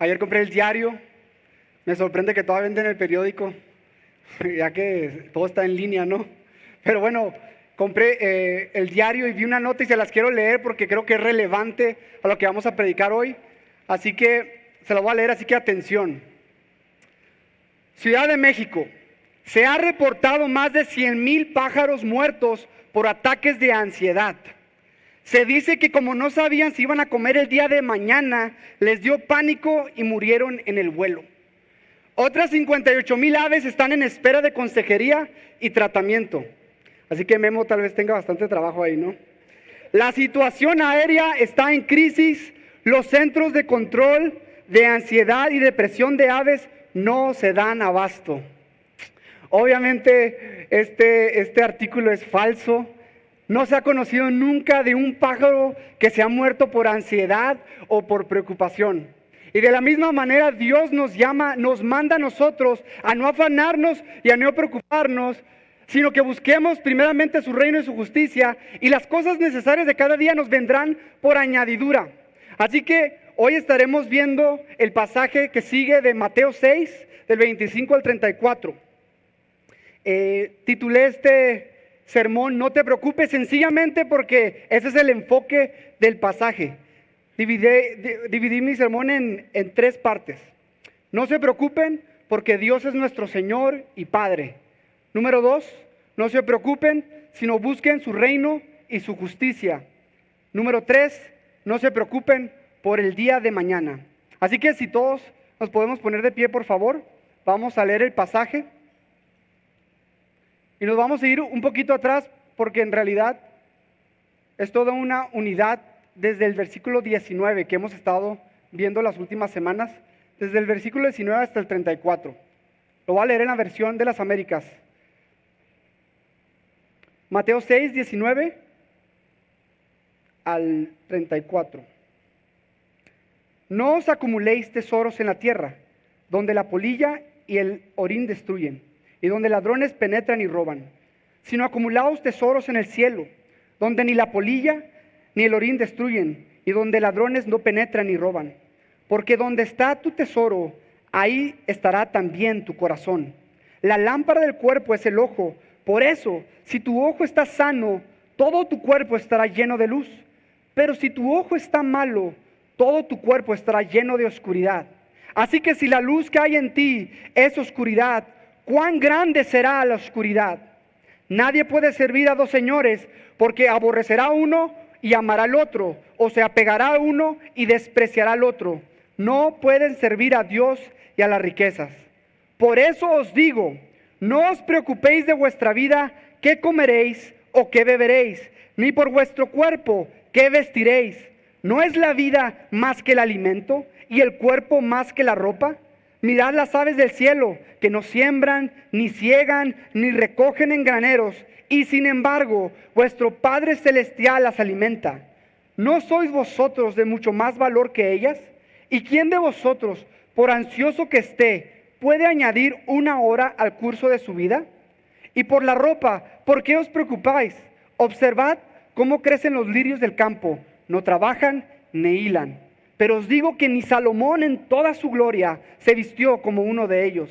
Ayer compré el diario. Me sorprende que todavía venden el periódico, ya que todo está en línea, ¿no? Pero bueno, compré el diario y vi una nota y se las quiero leer porque creo que es relevante a lo que vamos a predicar hoy. Así que se lo voy a leer, así que atención. Ciudad de México. Se ha reportado más de 100,000 pájaros muertos por ataques de ansiedad. Se dice que como no sabían si iban a comer el día de mañana, les dio pánico y murieron en el vuelo. Otras 58,000 aves están en espera de consejería y tratamiento. Así que Memo tal vez tenga bastante trabajo ahí, ¿no? La situación aérea está en crisis. Los centros de control de ansiedad y depresión de aves no se dan abasto. Obviamente este artículo es falso. No se ha conocido nunca de un pájaro que se ha muerto por ansiedad o por preocupación. Y de la misma manera Dios nos manda a nosotros a no afanarnos y a no preocuparnos, sino que busquemos primeramente su reino y su justicia, y las cosas necesarias de cada día nos vendrán por añadidura. Así que hoy estaremos viendo el pasaje que sigue de Mateo 6, del 25 al 34. Titulé este sermón, no te preocupes, sencillamente porque ese es el enfoque del pasaje. Dividí mi sermón en 3 partes. No se preocupen porque Dios es nuestro Señor y Padre. Número 2, no se preocupen, sino busquen su reino y su justicia. Número 3, no se preocupen por el día de mañana. Así que si todos nos podemos poner de pie, por favor, vamos a leer el pasaje. Y nos vamos a ir un poquito atrás porque en realidad es toda una unidad desde el versículo 19 que hemos estado viendo las últimas semanas, desde el versículo 19 hasta el 34. Lo voy a leer en la versión de las Américas. Mateo 6, 19 al 34. No os acumuléis tesoros en la tierra, donde la polilla y el orín destruyen, y donde ladrones penetran y roban, sino acumulaos tesoros en el cielo, donde ni la polilla ni el orín destruyen, y donde ladrones no penetran ni roban. Porque donde está tu tesoro, ahí estará también tu corazón. La lámpara del cuerpo es el ojo. Por eso, si tu ojo está sano, todo tu cuerpo estará lleno de luz. Pero si tu ojo está malo, todo tu cuerpo estará lleno de oscuridad. Así que si la luz que hay en ti es oscuridad, ¿cuán grande será la oscuridad? Nadie puede servir a 2 señores, porque aborrecerá a uno y amará al otro, o se apegará a uno y despreciará al otro. No pueden servir a Dios y a las riquezas. Por eso os digo, no os preocupéis de vuestra vida, qué comeréis o qué beberéis, ni por vuestro cuerpo, qué vestiréis. ¿No es la vida más que el alimento y el cuerpo más que la ropa? Mirad las aves del cielo, que no siembran, ni ciegan, ni recogen en graneros, y sin embargo, vuestro Padre Celestial las alimenta. ¿No sois vosotros de mucho más valor que ellas? ¿Y quién de vosotros, por ansioso que esté, puede añadir 1 hora al curso de su vida? Y por la ropa, ¿por qué os preocupáis? Observad cómo crecen los lirios del campo, no trabajan ni hilan. Pero os digo que ni Salomón en toda su gloria se vistió como uno de ellos.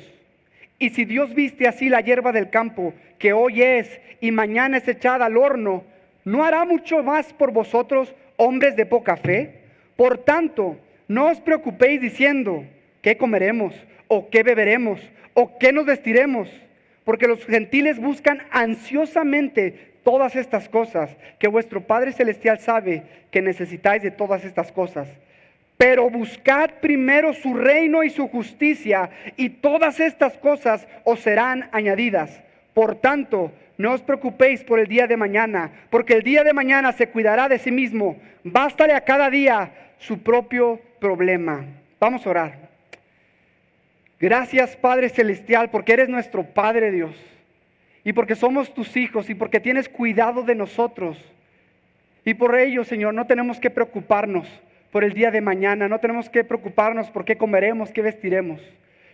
Y si Dios viste así la hierba del campo, que hoy es y mañana es echada al horno, ¿no hará mucho más por vosotros, hombres de poca fe? Por tanto, no os preocupéis diciendo, ¿qué comeremos? ¿O qué beberemos? ¿O qué nos vestiremos? Porque los gentiles buscan ansiosamente todas estas cosas, que vuestro Padre Celestial sabe que necesitáis de todas estas cosas. Pero buscad primero su reino y su justicia, y todas estas cosas os serán añadidas. Por tanto, no os preocupéis por el día de mañana, porque el día de mañana se cuidará de sí mismo. Bástale a cada día su propio problema. Vamos a orar. Gracias, Padre Celestial, porque eres nuestro Padre Dios, y porque somos tus hijos, y porque tienes cuidado de nosotros. Y por ello, Señor, no tenemos que preocuparnos por el día de mañana, no tenemos que preocuparnos por qué comeremos, qué vestiremos.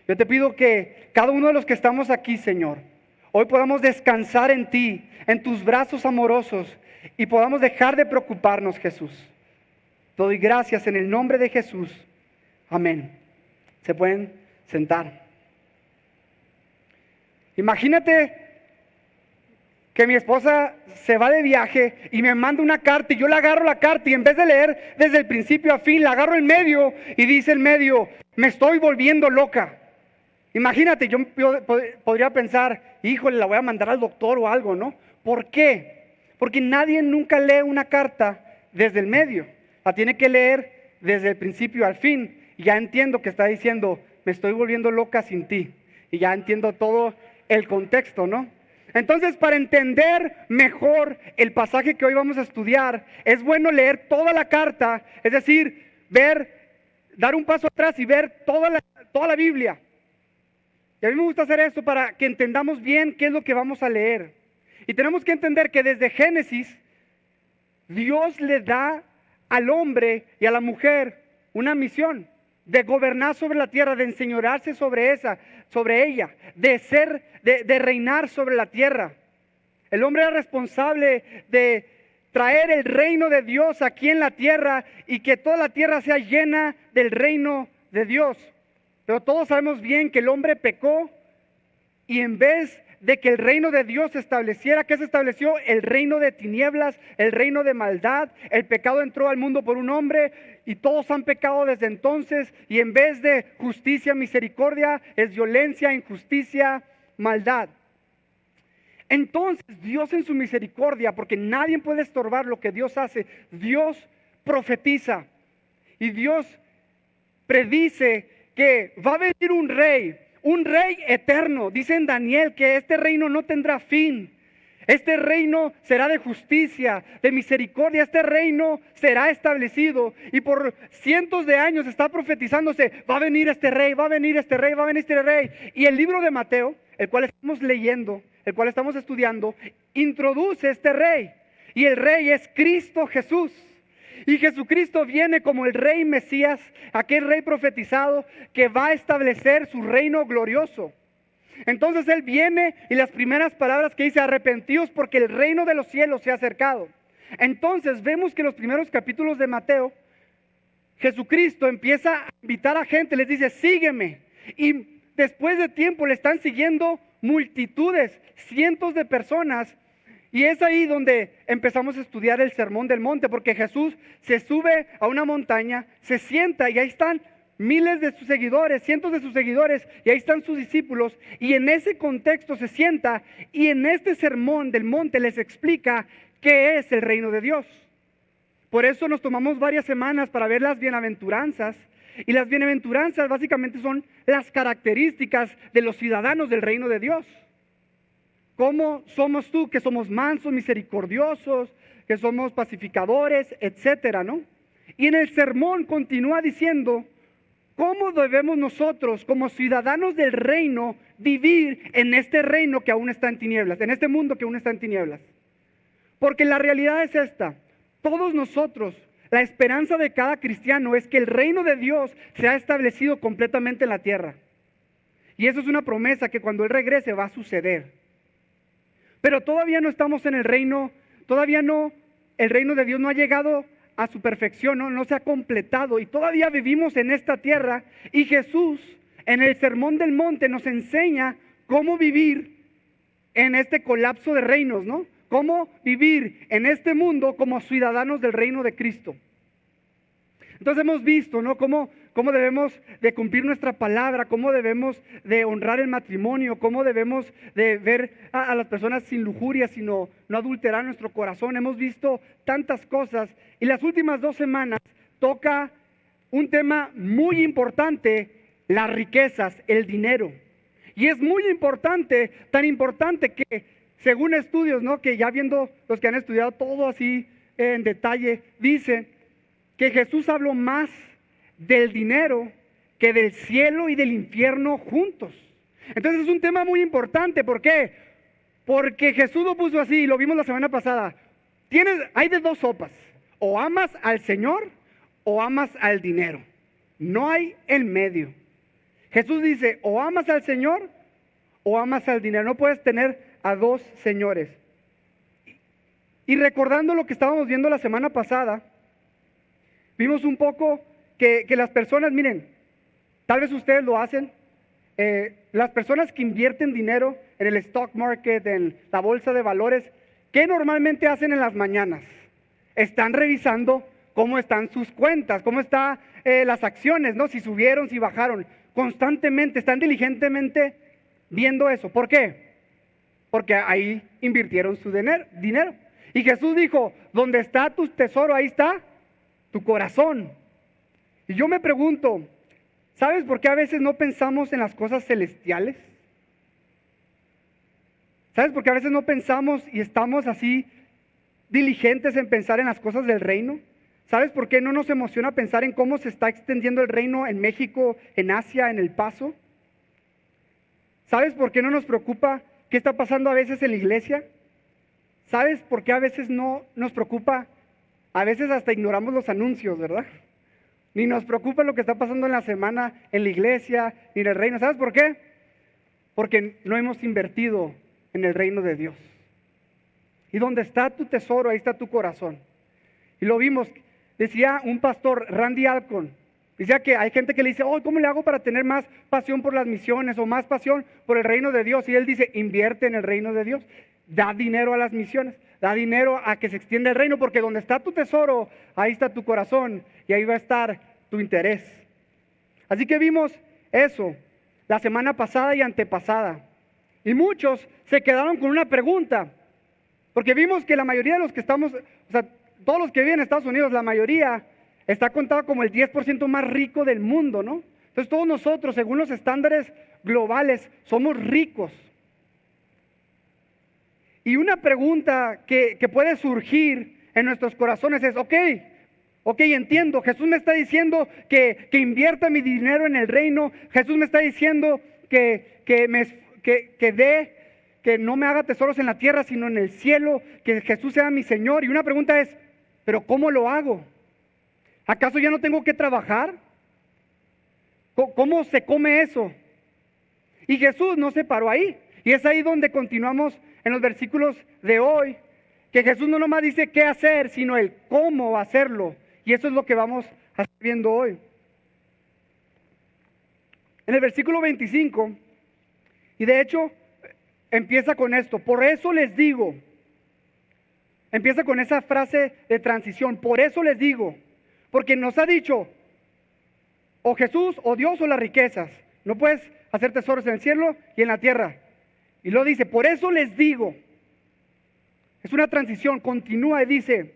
Yo te pido que cada uno de los que estamos aquí, Señor, hoy podamos descansar en ti, en tus brazos amorosos, y podamos dejar de preocuparnos, Jesús. Te doy gracias en el nombre de Jesús. Amén. Se pueden sentar. Imagínate que mi esposa se va de viaje y me manda una carta y yo le agarro la carta y en vez de leer desde el principio a fin, la agarro en medio y dice en medio, me estoy volviendo loca. Imagínate, yo podría pensar, híjole, la voy a mandar al doctor o algo, ¿no? ¿Por qué? Porque nadie nunca lee una carta desde el medio. La tiene que leer desde el principio al fin. Y ya entiendo que está diciendo, me estoy volviendo loca sin ti. Y ya entiendo todo el contexto, ¿no? Entonces, para entender mejor el pasaje que hoy vamos a estudiar, es bueno leer toda la carta, es decir, dar un paso atrás y ver toda la Biblia. Y a mí me gusta hacer esto para que entendamos bien qué es lo que vamos a leer. Y tenemos que entender que desde Génesis, Dios le da al hombre y a la mujer una misión de gobernar sobre la tierra, de enseñorearse sobre ella, de reinar sobre la tierra. El hombre era responsable de traer el reino de Dios aquí en la tierra y que toda la tierra sea llena del reino de Dios. Pero todos sabemos bien que el hombre pecó y en vez de que el reino de Dios se estableciera, ¿qué se estableció? El reino de tinieblas, el reino de maldad. El pecado entró al mundo por un hombre y todos han pecado desde entonces. Y en vez de justicia, misericordia, es violencia, injusticia, maldad. Entonces Dios en su misericordia, porque nadie puede estorbar lo que Dios hace, Dios profetiza y Dios predice que va a venir un rey eterno. Dice en Daniel que este reino no tendrá fin. Este reino será de justicia, de misericordia. Este reino será establecido y por cientos de años está profetizándose, va a venir este rey, va a venir este rey, va a venir este rey. Y el libro de Mateo, el cual estamos leyendo, el cual estamos estudiando, introduce este rey. Y el rey es Cristo Jesús. Y Jesucristo viene como el rey Mesías, aquel rey profetizado que va a establecer su reino glorioso. Entonces Él viene y las primeras palabras que dice, arrepentíos porque el reino de los cielos se ha acercado. Entonces vemos que en los primeros capítulos de Mateo, Jesucristo empieza a invitar a gente, les dice, sígueme. Y después de tiempo le están siguiendo multitudes, cientos de personas. Y es ahí donde empezamos a estudiar el Sermón del Monte, porque Jesús se sube a una montaña, se sienta y ahí están miles de sus seguidores, cientos de sus seguidores, y ahí están sus discípulos, y en ese contexto se sienta y en este Sermón del Monte les explica qué es el reino de Dios. Por eso nos tomamos varias semanas para ver las bienaventuranzas, y las bienaventuranzas básicamente son las características de los ciudadanos del reino de Dios. ¿Cómo somos tú? Que somos mansos, misericordiosos, que somos pacificadores, etcétera, ¿no? Y en el sermón continúa diciendo cómo debemos nosotros, como ciudadanos del reino, vivir en este reino que aún está en tinieblas, en este mundo que aún está en tinieblas. Porque la realidad es esta: todos nosotros, la esperanza de cada cristiano es que el reino de Dios se ha establecido completamente en la tierra. Y eso es una promesa que cuando Él regrese va a suceder. Pero todavía no estamos en el reino, el reino de Dios no ha llegado a su perfección, no se ha completado y todavía vivimos en esta tierra. Y Jesús en el Sermón del Monte nos enseña cómo vivir en este colapso de reinos, ¿no? Cómo vivir en este mundo como ciudadanos del reino de Cristo. Entonces hemos visto, ¿no? Cómo debemos de cumplir nuestra palabra, cómo debemos de honrar el matrimonio, cómo debemos de ver a las personas sin lujuria, sino no adulterar nuestro corazón. Hemos visto tantas cosas y las últimas 2 semanas toca un tema muy importante, las riquezas, el dinero. Y es muy importante, tan importante que según estudios, ¿no? Que ya viendo los que han estudiado todo así en detalle, dicen que Jesús habló más del dinero que del cielo y del infierno juntos. Entonces es un tema muy importante. ¿Por qué? Porque Jesús lo puso así, lo vimos la semana pasada. Hay de 2 sopas: o amas al Señor o amas al dinero. No hay en medio. Jesús dice, o amas al Señor o amas al dinero. No puedes tener a 2 señores. Y recordando lo que estábamos viendo la semana pasada, vimos un poco que las personas, miren, Tal vez ustedes lo hacen. Las personas que invierten dinero en el stock market, en la bolsa de valores, ¿qué normalmente hacen en las mañanas? Están revisando cómo están sus cuentas, cómo están las acciones, ¿no? Si subieron, si bajaron. Constantemente, están diligentemente viendo eso. ¿Por qué? Porque ahí invirtieron su dinero. Y Jesús dijo, donde está tu tesoro, ahí está tu corazón. Y yo me pregunto, ¿sabes por qué a veces no pensamos en las cosas celestiales? ¿Sabes por qué a veces no pensamos y estamos así diligentes en pensar en las cosas del reino? ¿Sabes por qué no nos emociona pensar en cómo se está extendiendo el reino en México, en Asia, en El Paso? ¿Sabes por qué no nos preocupa qué está pasando a veces en la iglesia? ¿Sabes por qué a veces no nos preocupa? A veces hasta ignoramos los anuncios, ¿verdad? Ni nos preocupa lo que está pasando en la semana en la iglesia, ni en el reino. ¿Sabes por qué? Porque no hemos invertido en el reino de Dios. Y donde está tu tesoro, ahí está tu corazón. Y lo vimos, decía un pastor, Randy Alcorn, decía que hay gente que le dice, oh, ¿cómo le hago para tener más pasión por las misiones o más pasión por el reino de Dios? Y él dice, invierte en el reino de Dios, da dinero a las misiones, da dinero a que se extienda el reino, porque donde está tu tesoro, ahí está tu corazón y ahí va a estar tu interés. Así que vimos eso la semana pasada y antepasada. Y muchos se quedaron con una pregunta, porque vimos que la mayoría de los que estamos, o sea, todos los que viven en Estados Unidos, la mayoría está contado como el 10% más rico del mundo, ¿no? Entonces todos nosotros, según los estándares globales, somos ricos. Y una pregunta que puede surgir en nuestros corazones es, ok, entiendo, Jesús me está diciendo que invierta mi dinero en el reino, Jesús me está diciendo que no me haga tesoros en la tierra, sino en el cielo, que Jesús sea mi Señor. Y una pregunta es, ¿pero cómo lo hago? ¿Acaso ya no tengo que trabajar? ¿Cómo se come eso? Y Jesús no se paró ahí. Y es ahí donde continuamos en los versículos de hoy, que Jesús no nomás dice qué hacer, sino el cómo hacerlo. Y eso es lo que vamos a estar viendo hoy. En el versículo 25, y de hecho empieza con esto, por eso les digo, empieza con esa frase de transición, por eso les digo, porque nos ha dicho, o Jesús, o Dios, o las riquezas, no puedes hacer tesoros en el cielo y en la tierra. Y lo dice, por eso les digo, es una transición, continúa y dice,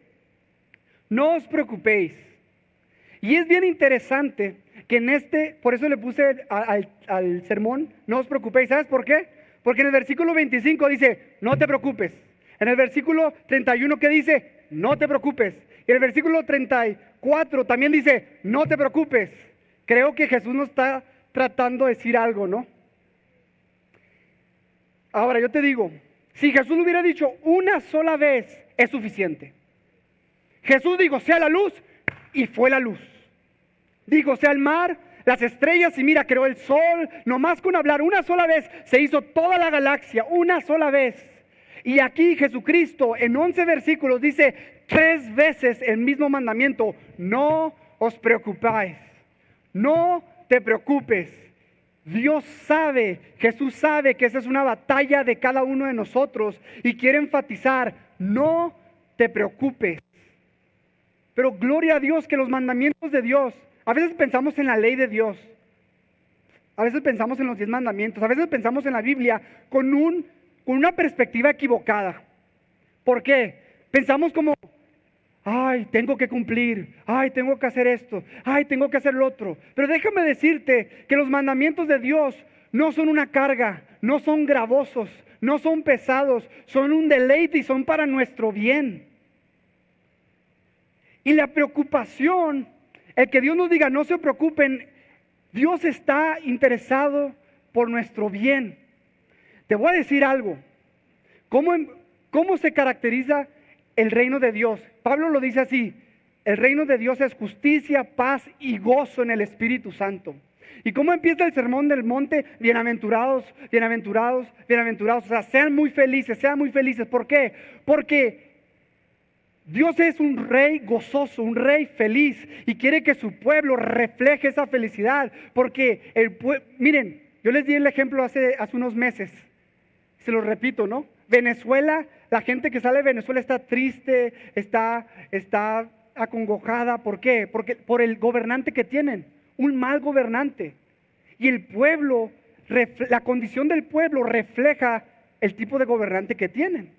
no os preocupéis. Y es bien interesante que por eso le puse al sermón, no os preocupéis. ¿Sabes por qué? Porque en el versículo 25 dice, no te preocupes. En el versículo 31 que dice, no te preocupes. Y en el versículo 34 también dice, no te preocupes. Creo que Jesús nos está tratando de decir algo, ¿no? Ahora yo te digo, si Jesús lo hubiera dicho una sola vez, es suficiente. Jesús dijo, sea la luz, y fue la luz. Dijo, sea el mar, las estrellas, y mira, creó el sol. Nomás con hablar una sola vez, se hizo toda la galaxia, una sola vez. Y aquí Jesucristo, en 11 versículos, dice 3 veces el mismo mandamiento, no os preocupáis, no te preocupes. Dios sabe, Jesús sabe que esa es una batalla de cada uno de nosotros y quiere enfatizar, no te preocupes. Pero gloria a Dios que los mandamientos de Dios, a veces pensamos en la ley de Dios, a veces pensamos en los 10 mandamientos, a veces pensamos en la Biblia con una perspectiva equivocada. ¿Por qué? Pensamos como, ay, tengo que cumplir, ay, tengo que hacer esto, ay, tengo que hacer lo otro. Pero déjame decirte que los mandamientos de Dios no son una carga, no son gravosos, no son pesados, son un deleite y son para nuestro bien. Y la preocupación, el que Dios nos diga no se preocupen, Dios está interesado por nuestro bien. Te voy a decir algo, ¿cómo se caracteriza el reino de Dios? Pablo lo dice así, el reino de Dios es justicia, paz y gozo en el Espíritu Santo. ¿Y cómo empieza el sermón del monte? Bienaventurados, bienaventurados, bienaverados. O sea, sean muy felices. ¿Por qué? Porque Dios es un rey gozoso, un rey feliz y quiere que su pueblo refleje esa felicidad. Porque miren, yo les di el ejemplo hace unos meses, se lo repito, ¿no? Venezuela, la gente que sale de Venezuela está triste, está acongojada. ¿Por qué? Porque por el gobernante que tienen, un mal gobernante. Y el pueblo, la condición del pueblo refleja el tipo de gobernante que tienen.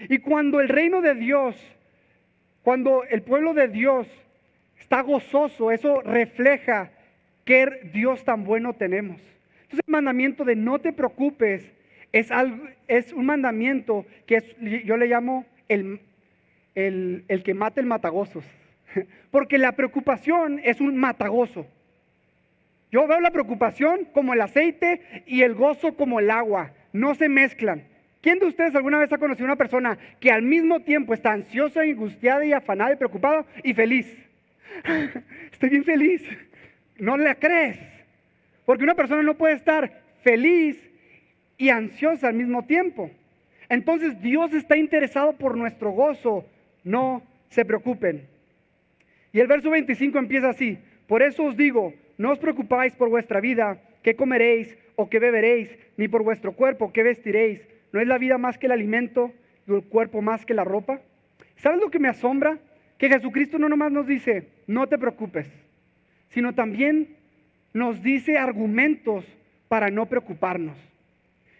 Y cuando el reino de Dios, cuando el pueblo de Dios está gozoso, eso refleja qué Dios tan bueno tenemos. Entonces el mandamiento de no te preocupes es un mandamiento que yo le llamo el que mata el matagozos. Porque la preocupación es un matagozo. Yo veo la preocupación como el aceite y el gozo como el agua. No se mezclan. ¿Quién de ustedes alguna vez ha conocido a una persona que al mismo tiempo está ansiosa, angustiada y afanada y preocupada y feliz? Estoy bien feliz. No la crees. Porque una persona no puede estar feliz y ansiosa al mismo tiempo. Entonces Dios está interesado por nuestro gozo. No se preocupen. Y el verso 25 empieza así: por eso os digo, no os preocupáis por vuestra vida, qué comeréis o qué beberéis, ni por vuestro cuerpo, qué vestiréis. ¿No es la vida más que el alimento y el cuerpo más que la ropa? ¿Sabes lo que me asombra? Que Jesucristo no nomás nos dice, no te preocupes, sino también nos dice argumentos para no preocuparnos.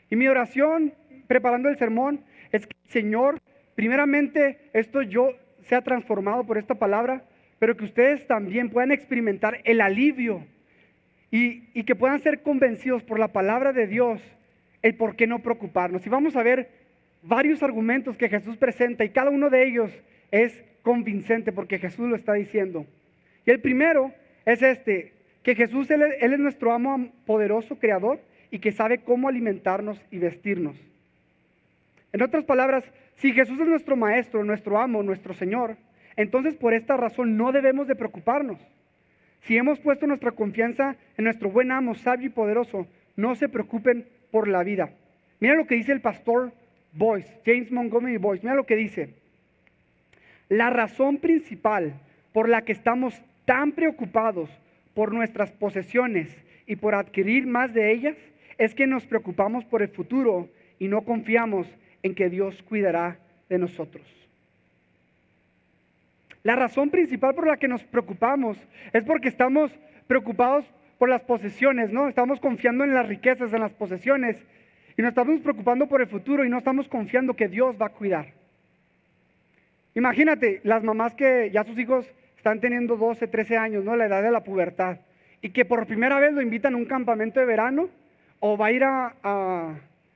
Y mi oración, preparando el sermón, es que el Señor, primeramente, esto yo sea transformado por esta palabra, pero que ustedes también puedan experimentar el alivio y que puedan ser convencidos por la palabra de Dios el por qué no preocuparnos. Y vamos a ver varios argumentos que Jesús presenta y cada uno de ellos es convincente porque Jesús lo está diciendo. Y el primero es que Jesús, Él es nuestro amo poderoso, creador, y que sabe cómo alimentarnos y vestirnos. En otras palabras, si Jesús es nuestro maestro, nuestro amo, nuestro Señor, entonces por esta razón no debemos de preocuparnos. Si hemos puesto nuestra confianza en nuestro buen amo, sabio y poderoso, no se preocupen por la vida. Mira lo que dice el pastor Boyce, James Montgomery Boyce. Mira lo que dice: la razón principal por la que estamos tan preocupados por nuestras posesiones y por adquirir más de ellas es que nos preocupamos por el futuro y no confiamos en que Dios cuidará de nosotros. La razón principal por la que nos preocupamos es porque estamos preocupados por las posesiones, ¿no? Estamos confiando en las riquezas, en las posesiones, y nos estamos preocupando por el futuro y no estamos confiando que Dios va a cuidar. Imagínate las mamás que ya sus hijos están teniendo 12, 13 años, ¿no? La edad de la pubertad, y que por primera vez lo invitan a un campamento de verano, o va a ir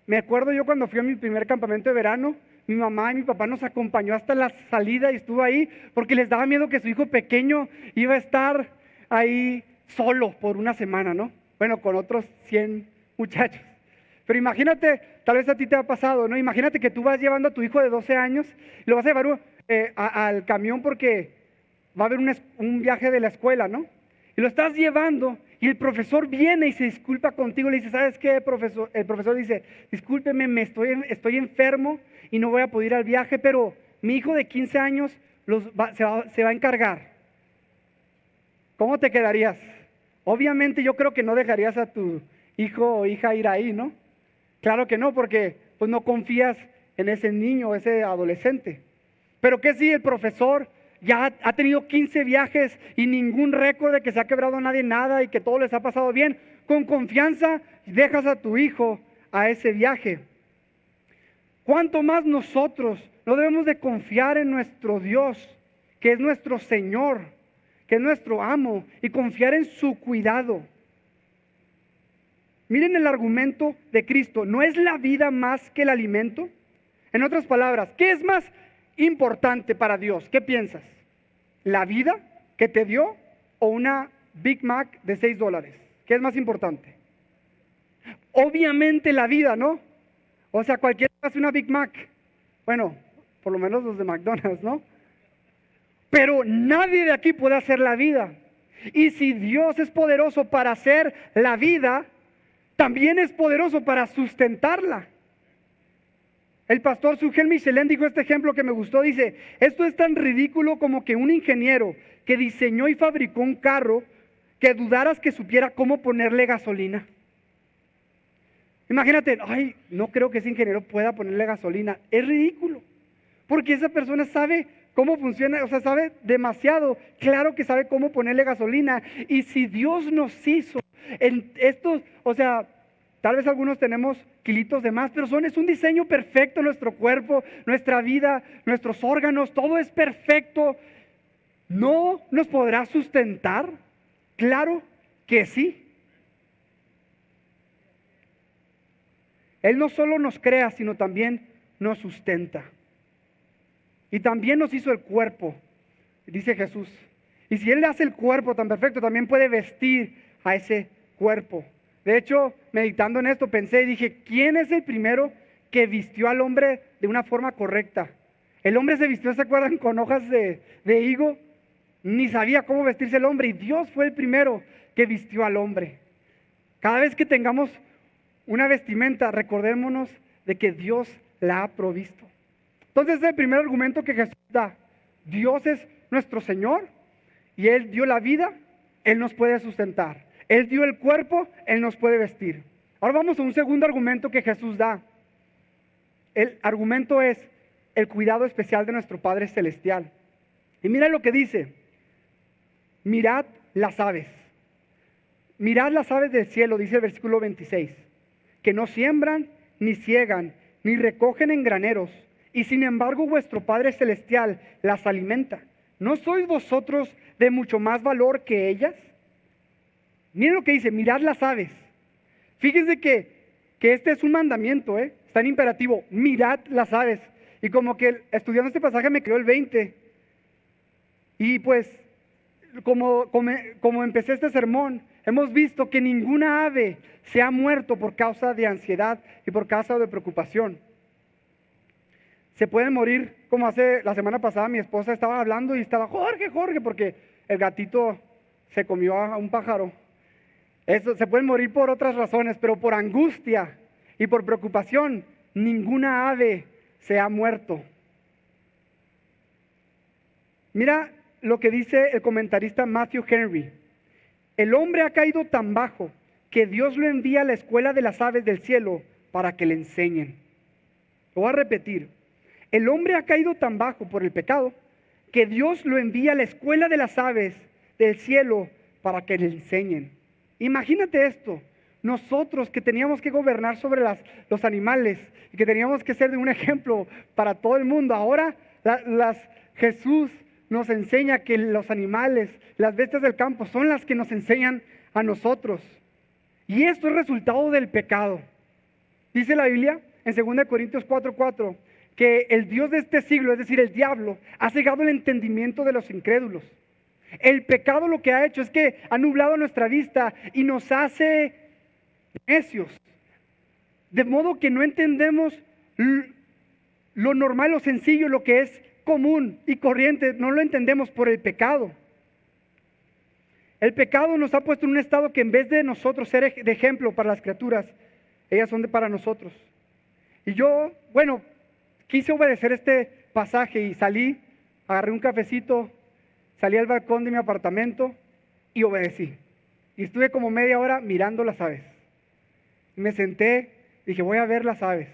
Me acuerdo yo cuando fui a mi primer campamento de verano, mi mamá y mi papá nos acompañó hasta la salida y estuvo ahí porque les daba miedo que su hijo pequeño iba a estar ahí solo por una semana, ¿no? Bueno, con otros 100 muchachos. Pero imagínate, tal vez a ti te ha pasado, ¿no? Imagínate que tú vas llevando a tu hijo de 12 años y lo vas a llevar al camión porque va a haber un viaje de la escuela, ¿no? Y lo estás llevando y el profesor viene y se disculpa contigo. Le dice, ¿sabes qué, profesor? El profesor dice, discúlpeme, estoy enfermo y no voy a poder ir al viaje, pero mi hijo de 15 años se va a encargar. ¿Cómo te quedarías? Obviamente yo creo que no dejarías a tu hijo o hija ir ahí, ¿no? Claro que no, porque pues no confías en ese niño, ese adolescente. Pero ¿qué si el profesor ya ha tenido 15 viajes y ningún récord de que se ha quebrado a nadie nada y que todo les ha pasado bien? Con confianza dejas a tu hijo a ese viaje. ¿Cuánto más nosotros no debemos de confiar en nuestro Dios, que es nuestro Señor, que es nuestro amo, y confiar en su cuidado? Miren el argumento de Cristo. ¿No es la vida más que el alimento? En otras palabras, ¿qué es más importante para Dios? ¿Qué piensas? ¿La vida que te dio o una Big Mac de $6? ¿Qué es más importante? Obviamente la vida, ¿no? O sea, cualquiera hace una Big Mac. Bueno, por lo menos los de McDonald's, ¿no? Pero nadie de aquí puede hacer la vida. Y si Dios es poderoso para hacer la vida, también es poderoso para sustentarla. El pastor Sugel Michelin dijo este ejemplo que me gustó, dice, esto es tan ridículo como que un ingeniero que diseñó y fabricó un carro que dudaras que supiera cómo ponerle gasolina. Imagínate, ay, no creo que ese ingeniero pueda ponerle gasolina. Es ridículo, porque esa persona sabe cómo funciona, o sea, sabe demasiado, claro que sabe cómo ponerle gasolina. Y si Dios nos hizo en estos, o sea, tal vez algunos tenemos kilitos de más, pero es un diseño perfecto nuestro cuerpo, nuestra vida, nuestros órganos, todo es perfecto. ¿No nos podrá sustentar? Claro que sí. Él no solo nos crea, sino también nos sustenta. Y también nos hizo el cuerpo, dice Jesús. Y si Él le hace el cuerpo tan perfecto, también puede vestir a ese cuerpo. De hecho, meditando en esto, pensé y dije, ¿quién es el primero que vistió al hombre de una forma correcta? El hombre se vistió, ¿se acuerdan? Con hojas de higo. Ni sabía cómo vestirse el hombre y Dios fue el primero que vistió al hombre. Cada vez que tengamos una vestimenta, recordémonos de que Dios la ha provisto. Entonces, ese es el primer argumento que Jesús da. Dios es nuestro Señor y Él dio la vida, Él nos puede sustentar. Él dio el cuerpo, Él nos puede vestir. Ahora vamos a un segundo argumento que Jesús da. El argumento es el cuidado especial de nuestro Padre Celestial. Y mira lo que dice. Mirad las aves. Mirad las aves del cielo, dice el versículo 26, que no siembran, ni ciegan, ni recogen en graneros, y sin embargo vuestro Padre Celestial las alimenta. ¿No sois vosotros de mucho más valor que ellas? Miren lo que dice, mirad las aves. Fíjense que este es un mandamiento, está en imperativo, mirad las aves. Y como que estudiando este pasaje me quedó el 20. Y pues, como empecé este sermón, hemos visto que ninguna ave se ha muerto por causa de ansiedad y por causa de preocupación. Se pueden morir, como hace la semana pasada mi esposa estaba hablando y estaba, Jorge, porque el gatito se comió a un pájaro. Eso, se pueden morir por otras razones, pero por angustia y por preocupación, ninguna ave se ha muerto. Mira lo que dice el comentarista Matthew Henry. El hombre ha caído tan bajo que Dios lo envía a la escuela de las aves del cielo para que le enseñen. Lo voy a repetir. El hombre ha caído tan bajo por el pecado que Dios lo envía a la escuela de las aves del cielo para que le enseñen. Imagínate esto. Nosotros que teníamos que gobernar sobre los animales y que teníamos que ser de un ejemplo para todo el mundo. Ahora Jesús nos enseña que los animales, las bestias del campo son las que nos enseñan a nosotros. Y esto es resultado del pecado. Dice la Biblia en 2 Corintios 4:4 que el Dios de este siglo, es decir, el diablo, ha cegado el entendimiento de los incrédulos. El pecado lo que ha hecho es que ha nublado nuestra vista y nos hace necios. De modo que no entendemos lo normal, lo sencillo, lo que es común y corriente, no lo entendemos por el pecado. El pecado nos ha puesto en un estado que en vez de nosotros ser de ejemplo para las criaturas, ellas son para nosotros. Y yo, quise obedecer este pasaje y salí, agarré un cafecito, salí al balcón de mi apartamento y obedecí. Y estuve como media hora mirando las aves. Y me senté, dije, voy a ver las aves.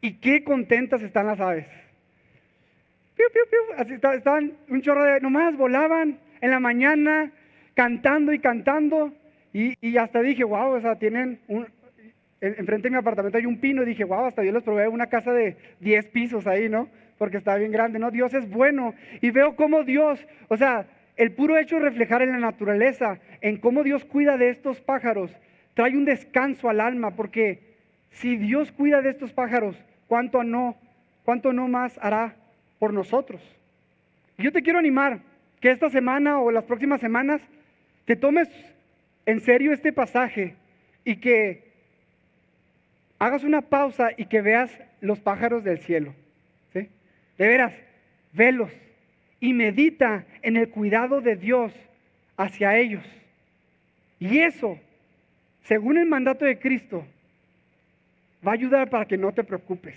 Y qué contentas están las aves. Piu, piu, piu. Así estaban un chorro nomás volaban en la mañana, cantando y cantando. Y hasta dije, wow, o sea, tienen enfrente de mi apartamento hay un pino. Y dije, wow, hasta Dios les provee una casa de 10 pisos ahí, ¿no? Porque está bien grande, ¿no? Dios es bueno. Y veo cómo Dios, o sea, el puro hecho de reflejar en la naturaleza, en cómo Dios cuida de estos pájaros, trae un descanso al alma, porque si Dios cuida de estos pájaros, ¿cuánto no más hará por nosotros? Yo te quiero animar que esta semana o las próximas semanas te tomes en serio este pasaje y que hagas una pausa y que veas los pájaros del cielo, ¿sí? De veras, velos y medita en el cuidado de Dios hacia ellos. Y eso, según el mandato de Cristo, va a ayudar para que no te preocupes.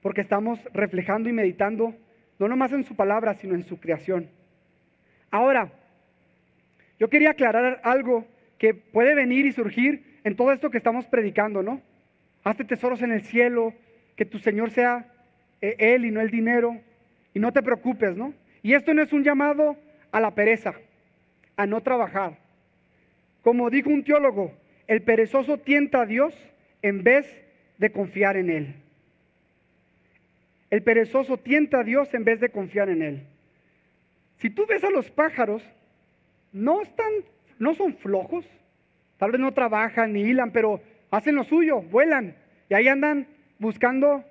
porque estamos reflejando y meditando no nomás en su palabra, sino en su creación. Ahora, yo quería aclarar algo que puede venir y surgir en todo esto que estamos predicando, ¿no? Hazte tesoros en el cielo, que tu Señor sea Él y no el dinero, y no te preocupes, ¿no? Y esto no es un llamado a la pereza, a no trabajar. Como dijo un teólogo, el perezoso tienta a Dios en vez de confiar en Él. El perezoso tienta a Dios en vez de confiar en Él. Si tú ves a los pájaros, no son flojos, tal vez no trabajan ni hilan, pero hacen lo suyo, vuelan, y ahí andan buscando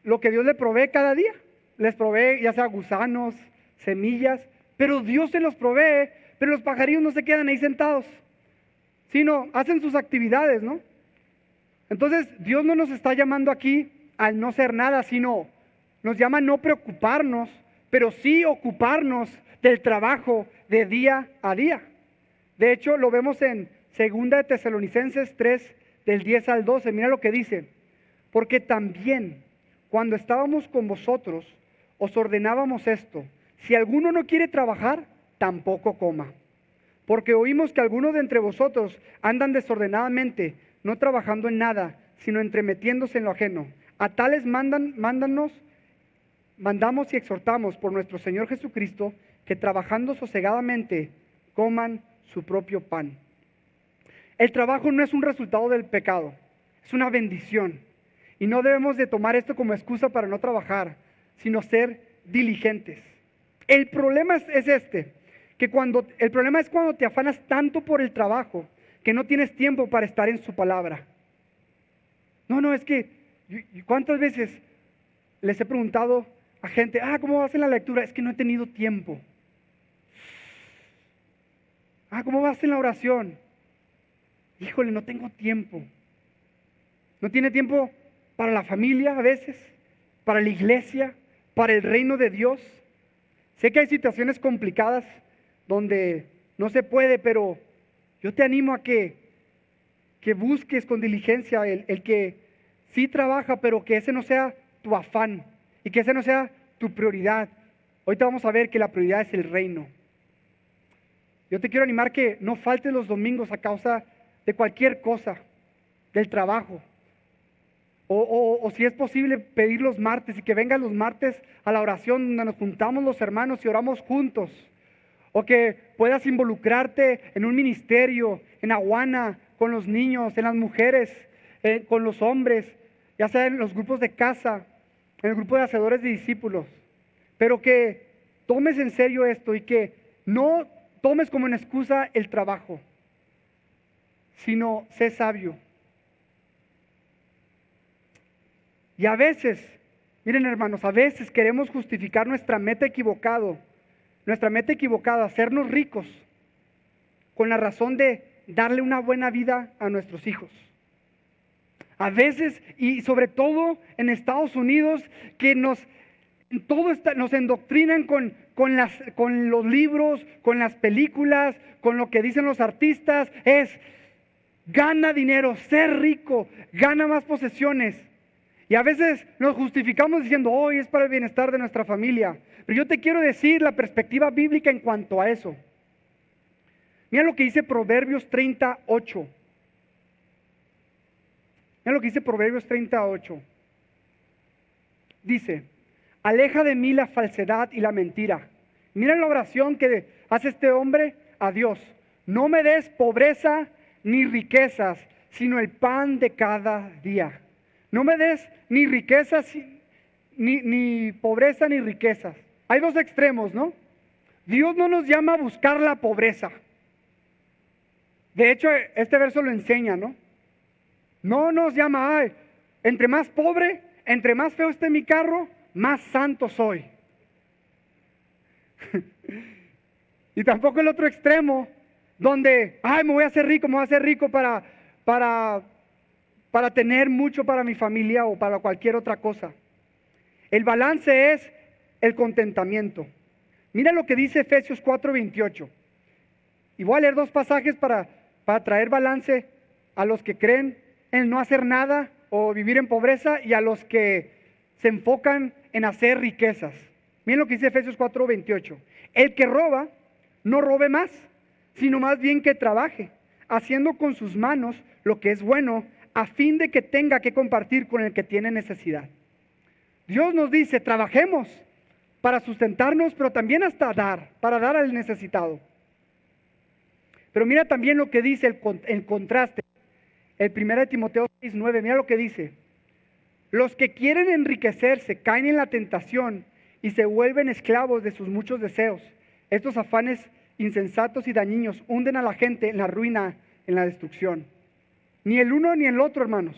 lo que Dios les provee cada día. Les provee ya sea gusanos, semillas, pero Dios se los provee, pero los pajarillos no se quedan ahí sentados, sino hacen sus actividades, ¿no? Entonces, Dios no nos está llamando aquí al no ser nada, sino nos llama a no preocuparnos, pero sí ocuparnos del trabajo de día a día. De hecho, lo vemos en 2 de Tesalonicenses 3, del 10 al 12. Mira lo que dice: porque también cuando estábamos con vosotros, os ordenábamos esto: si alguno no quiere trabajar, tampoco coma. Porque oímos que algunos de entre vosotros andan desordenadamente, no trabajando en nada, sino entremetiéndose en lo ajeno. A tales mandamos y exhortamos por nuestro Señor Jesucristo, que trabajando sosegadamente coman su propio pan. El trabajo no es un resultado del pecado, es una bendición. Y no debemos de tomar esto como excusa para no trabajar, sino ser diligentes. El problema es el problema es cuando te afanas tanto por el trabajo que no tienes tiempo para estar en su palabra. Es que, ¿cuántas veces les he preguntado a gente, ¿cómo vas en la lectura? Es que no he tenido tiempo. ¿Cómo vas en la oración? Híjole, no tengo tiempo. No tiene tiempo para la familia a veces, para la iglesia, para el reino de Dios. Sé que hay situaciones complicadas donde no se puede, pero yo te animo a que busques con diligencia el que sí trabaja, pero que ese no sea tu afán y que ese no sea tu prioridad. Ahorita vamos a ver que la prioridad es el reino. Yo te quiero animar que no faltes los domingos a causa de cualquier cosa, del trabajo. O si es posible pedir los martes y que vengan los martes a la oración donde nos juntamos los hermanos y oramos juntos. O que puedas involucrarte en un ministerio, en Aguana, con los niños, en las mujeres, con los hombres, ya sea en los grupos de casa, en el grupo de hacedores de discípulos. Pero que tomes en serio esto y que no tomes como una excusa el trabajo, sino sé sabio. Y a veces, miren hermanos, a veces queremos justificar nuestra meta equivocada, hacernos ricos, con la razón de darle una buena vida a nuestros hijos. A veces, y sobre todo en Estados Unidos, que nos endoctrinan con los libros, con las películas, con lo que dicen los artistas, es gana dinero, ser rico, gana más posesiones. Y a veces nos justificamos diciendo, es para el bienestar de nuestra familia. Pero yo te quiero decir la perspectiva bíblica en cuanto a eso. Mira lo que dice Proverbios 38. Mira lo que dice Proverbios 38. Dice: aleja de mí la falsedad y la mentira. Mira la oración que hace este hombre a Dios. No me des pobreza ni riquezas, sino el pan de cada día. No me des ni riquezas, ni pobreza ni riquezas. Hay dos extremos, ¿no? Dios no nos llama a buscar la pobreza. De hecho, este verso lo enseña, ¿no? No nos llama, entre más pobre, entre más feo esté mi carro, más santo soy. Y tampoco el otro extremo, donde, me voy a hacer rico para tener mucho para mi familia o para cualquier otra cosa. El balance es el contentamiento. Mira lo que dice Efesios 4:28. Y voy a leer dos pasajes para traer balance a los que creen en no hacer nada o vivir en pobreza y a los que se enfocan en hacer riquezas. Miren lo que dice Efesios 4:28. El que roba, no robe más, sino más bien que trabaje, haciendo con sus manos lo que es bueno, a fin de que tenga que compartir con el que tiene necesidad. Dios nos dice, trabajemos para sustentarnos, pero también hasta dar, para dar al necesitado. Pero mira también lo que dice el contraste. El 1 Timoteo 6:9, mira lo que dice. Los que quieren enriquecerse caen en la tentación y se vuelven esclavos de sus muchos deseos. Estos afanes insensatos y dañinos hunden a la gente en la ruina, en la destrucción. Ni el uno ni el otro, hermanos.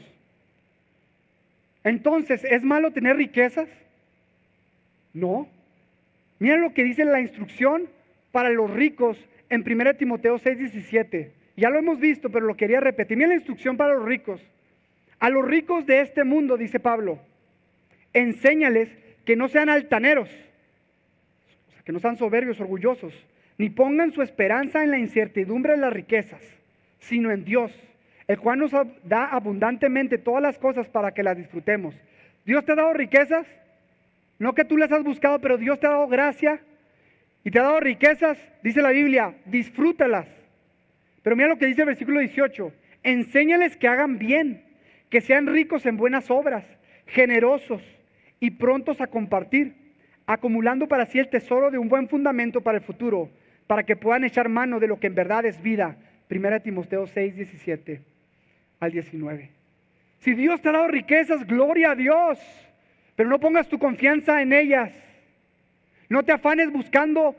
Entonces, ¿es malo tener riquezas? No. Mira lo que dice la instrucción para los ricos en 1 Timoteo 6:17. Ya lo hemos visto, pero lo quería repetir. Mira la instrucción para los ricos. A los ricos de este mundo, dice Pablo, enséñales que no sean altaneros, o sea, que no sean soberbios, orgullosos, ni pongan su esperanza en la incertidumbre de las riquezas, sino en Dios, el cual nos da abundantemente todas las cosas para que las disfrutemos. Dios te ha dado riquezas, no que tú las has buscado, pero Dios te ha dado gracia y te ha dado riquezas, dice la Biblia, disfrútalas. Pero mira lo que dice el versículo 18, enséñales que hagan bien, que sean ricos en buenas obras, generosos y prontos a compartir, acumulando para sí el tesoro de un buen fundamento para el futuro, para que puedan echar mano de lo que en verdad es vida. 1 Timoteo 6:17 al 19. Si Dios te ha dado riquezas, gloria a Dios, pero no pongas tu confianza en ellas. No te afanes buscando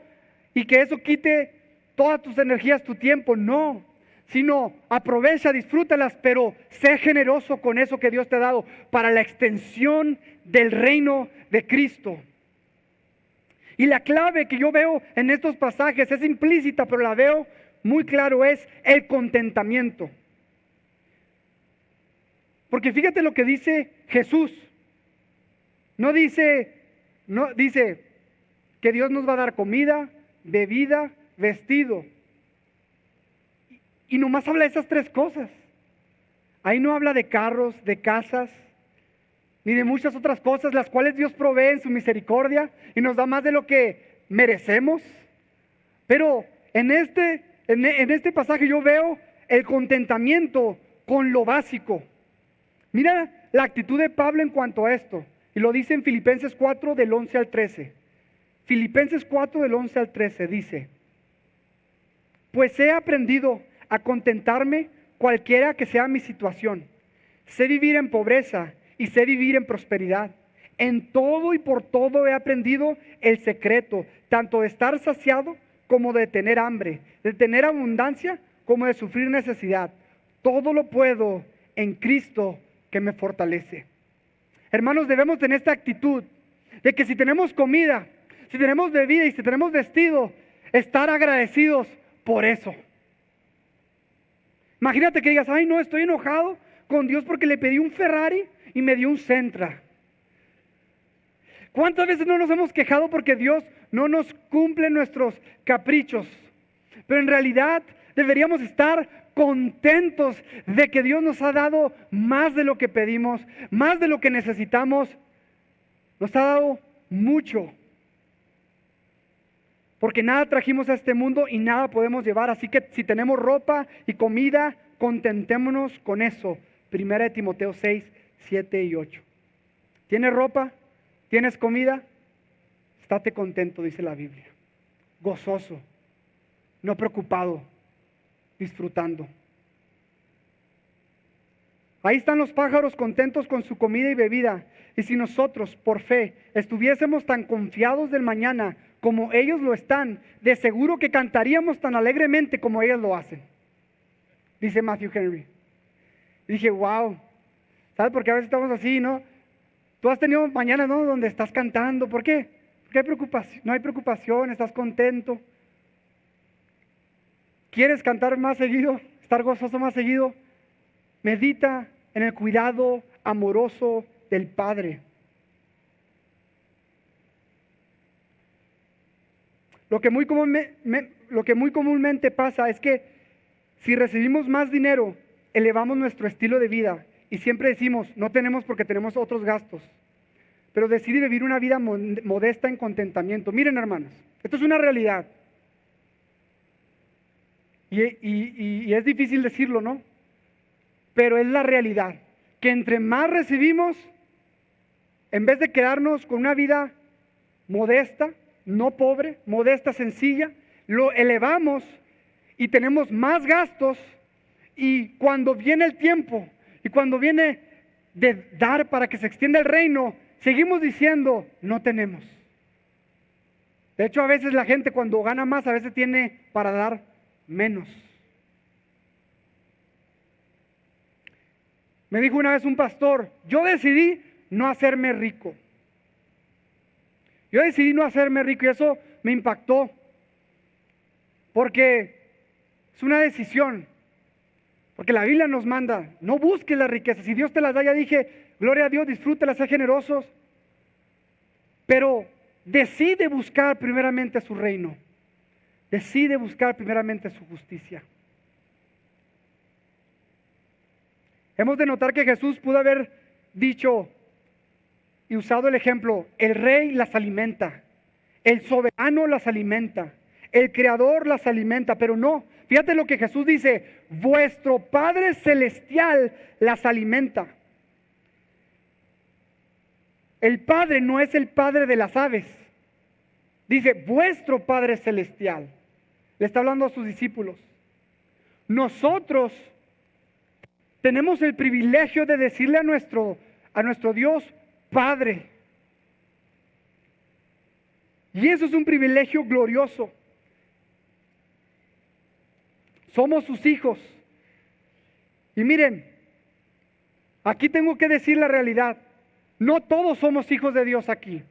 y que eso quite todas tus energías, tu tiempo, no. Sino aprovecha, disfrútalas, pero sé generoso con eso que Dios te ha dado para la extensión del reino de Cristo. Y la clave que yo veo en estos pasajes es implícita, pero la veo muy claro, es el contentamiento. Porque fíjate lo que dice Jesús. No dice que Dios nos va a dar comida, bebida, vestido. Y nomás habla de esas tres cosas. Ahí no habla de carros, de casas, ni de muchas otras cosas, las cuales Dios provee en su misericordia y nos da más de lo que merecemos. Pero en este pasaje yo veo el contentamiento con lo básico. Mira la actitud de Pablo en cuanto a esto. Y lo dice en Filipenses 4 del 11 al 13. Filipenses 4 del 11 al 13 dice, pues he aprendido a contentarme cualquiera que sea mi situación. Sé vivir en pobreza y sé vivir en prosperidad. En todo y por todo he aprendido el secreto, tanto de estar saciado como de tener hambre, de tener abundancia como de sufrir necesidad. Todo lo puedo en Cristo que me fortalece. Hermanos, debemos tener esta actitud de que si tenemos comida, si tenemos bebida y si tenemos vestido, estar agradecidos por eso. Imagínate que digas, ay no, estoy enojado con Dios porque le pedí un Ferrari y me dio un Sentra. ¿Cuántas veces no nos hemos quejado porque Dios no nos cumple nuestros caprichos? Pero en realidad deberíamos estar contentos de que Dios nos ha dado más de lo que pedimos, más de lo que necesitamos. Nos ha dado mucho. Porque nada trajimos a este mundo y nada podemos llevar. Así que si tenemos ropa y comida, contentémonos con eso. 1 Timoteo 6, 7 y 8. ¿Tienes ropa? ¿Tienes comida? Estate contento, dice la Biblia. Gozoso, no preocupado, disfrutando. Ahí están los pájaros contentos con su comida y bebida. Y si nosotros, por fe, estuviésemos tan confiados del mañana como ellos lo están, de seguro que cantaríamos tan alegremente como ellos lo hacen. Dice Matthew Henry. Y dije, wow, ¿sabes? Porque a veces estamos así, ¿no? Tú has tenido mañanas, ¿no?, donde estás cantando. ¿Por qué? Porque no hay preocupación, estás contento. ¿Quieres cantar más seguido? ¿Estar gozoso más seguido? Medita en el cuidado amoroso del Padre. Lo que muy comúnmente pasa es que si recibimos más dinero, elevamos nuestro estilo de vida y siempre decimos, no tenemos porque tenemos otros gastos, pero decide vivir una vida modesta en contentamiento. Miren, hermanos, esto es una realidad. Y es difícil decirlo, ¿no? Pero es la realidad, que entre más recibimos, en vez de quedarnos con una vida modesta, no pobre, modesta, sencilla, lo elevamos y tenemos más gastos, y cuando viene el tiempo y cuando viene de dar para que se extienda el reino, seguimos diciendo, no tenemos. De hecho, a veces la gente cuando gana más, a veces tiene para dar menos. Me dijo una vez un pastor, yo decidí no hacerme rico. Yo decidí no hacerme rico y eso me impactó, porque es una decisión. Porque la Biblia nos manda, no busques las riquezas. Si Dios te las da, ya dije, gloria a Dios, disfrútalas, sé generosos. Pero decide buscar primeramente su reino. Decide buscar primeramente su justicia. Hemos de notar que Jesús pudo haber dicho y usado el ejemplo, el rey las alimenta, el soberano las alimenta, el creador las alimenta, pero no. Fíjate lo que Jesús dice, vuestro Padre Celestial las alimenta. El Padre no es el Padre de las aves. Dice, vuestro Padre Celestial. Le está hablando a sus discípulos. Nosotros tenemos el privilegio de decirle a nuestro Dios, Padre. Y eso es un privilegio glorioso. Somos sus hijos. Y miren, aquí tengo que decir la realidad. No todos somos hijos de Dios aquí.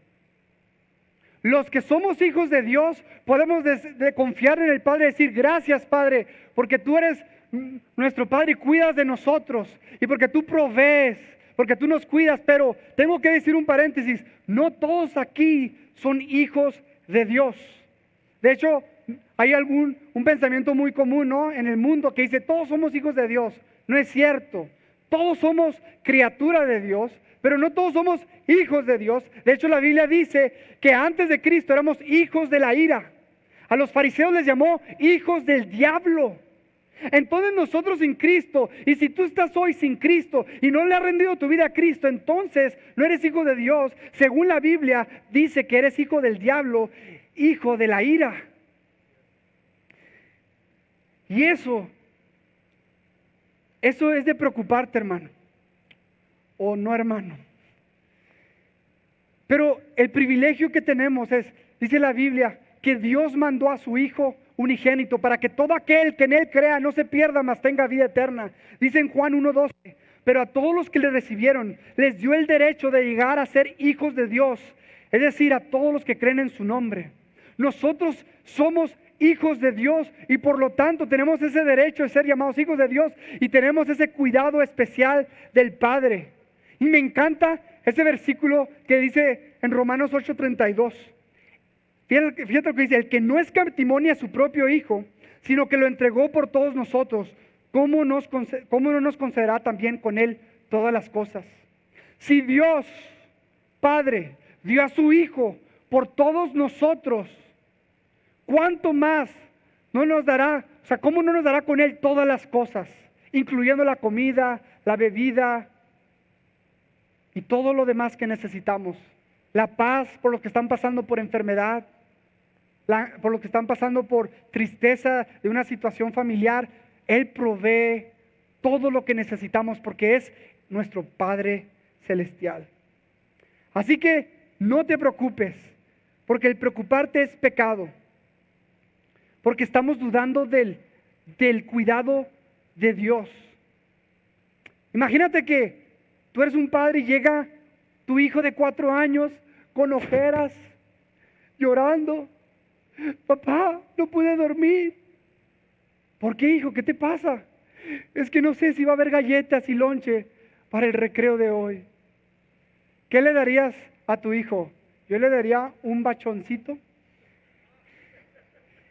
Los que somos hijos de Dios podemos de confiar en el Padre y decir, gracias Padre, porque tú eres nuestro Padre y cuidas de nosotros. Y porque tú provees, porque tú nos cuidas. Pero tengo que decir un paréntesis, no todos aquí son hijos de Dios. De hecho, hay un pensamiento muy común, ¿no?, en el mundo que dice, todos somos hijos de Dios. No es cierto. Todos somos criaturas de Dios, pero no todos somos hijos de Dios. De hecho, la Biblia dice que antes de Cristo éramos hijos de la ira. A los fariseos les llamó hijos del diablo. Entonces nosotros sin Cristo, y si tú estás hoy sin Cristo y no le has rendido tu vida a Cristo, entonces no eres hijo de Dios. Según la Biblia dice que eres hijo del diablo, hijo de la ira. Y eso es de preocuparte, hermano, o no, hermano. Pero el privilegio que tenemos es, dice la Biblia, que Dios mandó a su Hijo unigénito para que todo aquel que en Él crea no se pierda, mas tenga vida eterna. Dice en Juan 1:12, pero a todos los que le recibieron, les dio el derecho de llegar a ser hijos de Dios, es decir, a todos los que creen en su nombre. Nosotros somos hijos de Dios y por lo tanto tenemos ese derecho de ser llamados hijos de Dios y tenemos ese cuidado especial del Padre. Y me encanta ese versículo que dice en Romanos 8:32. Fíjate lo que dice, el que no escatimó a su propio Hijo, sino que lo entregó por todos nosotros, ¿cómo no nos concederá también con Él todas las cosas? Si Dios, Padre, dio a su Hijo por todos nosotros, ¿cuánto más no nos dará? O sea, ¿cómo no nos dará con Él todas las cosas? Incluyendo la comida, la bebida y todo lo demás que necesitamos. La paz por los que están pasando por enfermedad, por los que están pasando por tristeza de una situación familiar. Él provee todo lo que necesitamos porque es nuestro Padre Celestial. Así que no te preocupes, porque el preocuparte es pecado. Porque estamos dudando del cuidado de Dios. Imagínate que tú eres un padre y llega tu hijo de 4 años con ojeras, llorando. Papá, no pude dormir. ¿Por qué, hijo? ¿Qué te pasa? Es que no sé si va a haber galletas y lonche para el recreo de hoy. ¿Qué le darías a tu hijo? Yo le daría un bachoncito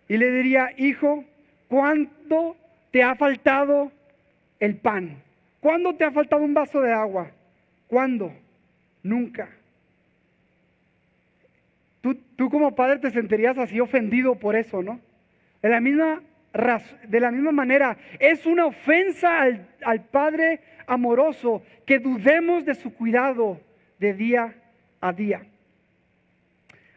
y le diría, hijo, ¿cuánto te ha faltado el pan? ¿Cuándo te ha faltado un vaso de agua? ¿Cuándo? Nunca. Tú como padre te sentirías así ofendido por eso, ¿no? De la misma manera, es una ofensa al Padre amoroso que dudemos de su cuidado de día a día.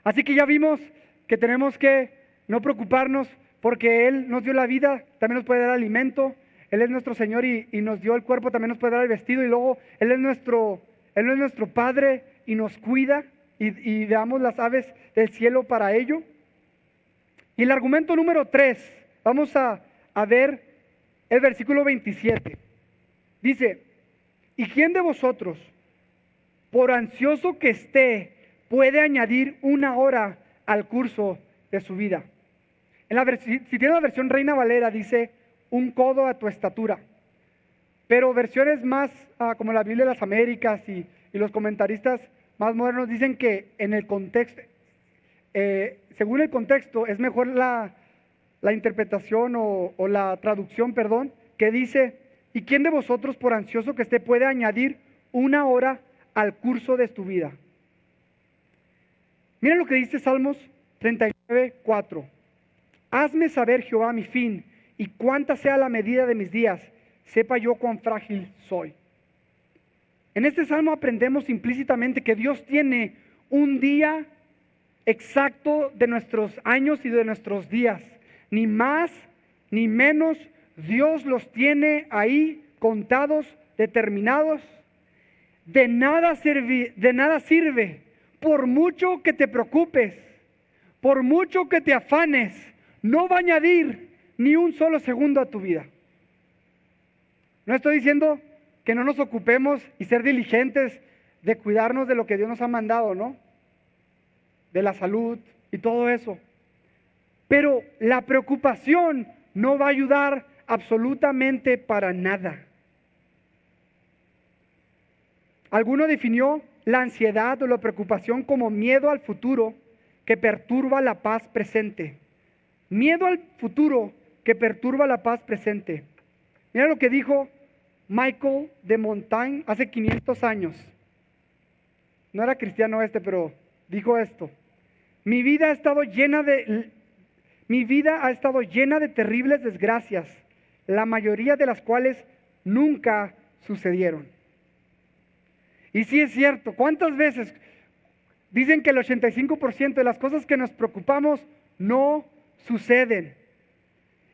Así que ya vimos que tenemos que no preocuparnos porque Él nos dio la vida, también nos puede dar alimento. Él es nuestro Señor y nos dio el cuerpo, también nos puede dar el vestido. Y luego Él es nuestro Padre y nos cuida y veamos las aves del cielo para ello. Y el argumento número 3, vamos a ver el versículo 27. Dice, ¿y quién de vosotros, por ansioso que esté, puede añadir una hora al curso de su vida? Si tiene la versión Reina Valera, dice, un codo a tu estatura. Pero versiones más, como la Biblia de las Américas y los comentaristas más modernos dicen que en el contexto, según el contexto, es mejor la interpretación o la traducción, perdón, que dice, ¿y quién de vosotros, por ansioso que esté, puede añadir una hora al curso de tu vida? Mira lo que dice Salmos 39:4. Hazme saber, Jehová, mi fin, y cuánta sea la medida de mis días, sepa yo cuán frágil soy. En este salmo aprendemos implícitamente que Dios tiene un día exacto de nuestros años y de nuestros días. Ni más ni menos, Dios los tiene ahí contados, determinados. De nada sirve, por mucho que te preocupes, por mucho que te afanes, no va a añadir ni un solo segundo a tu vida. No estoy diciendo que no nos ocupemos y ser diligentes de cuidarnos de lo que Dios nos ha mandado, ¿no? De la salud y todo eso. Pero la preocupación no va a ayudar absolutamente para nada. Alguno definió la ansiedad o la preocupación como miedo al futuro que perturba la paz presente. Miedo al futuro que perturba la paz presente. Mira lo que dijo Michel de Montaigne hace 500 años. No era cristiano pero dijo esto. Mi vida ha estado llena de terribles desgracias, la mayoría de las cuales nunca sucedieron. Y sí es cierto, ¿cuántas veces dicen que el 85% de las cosas que nos preocupamos no suceden?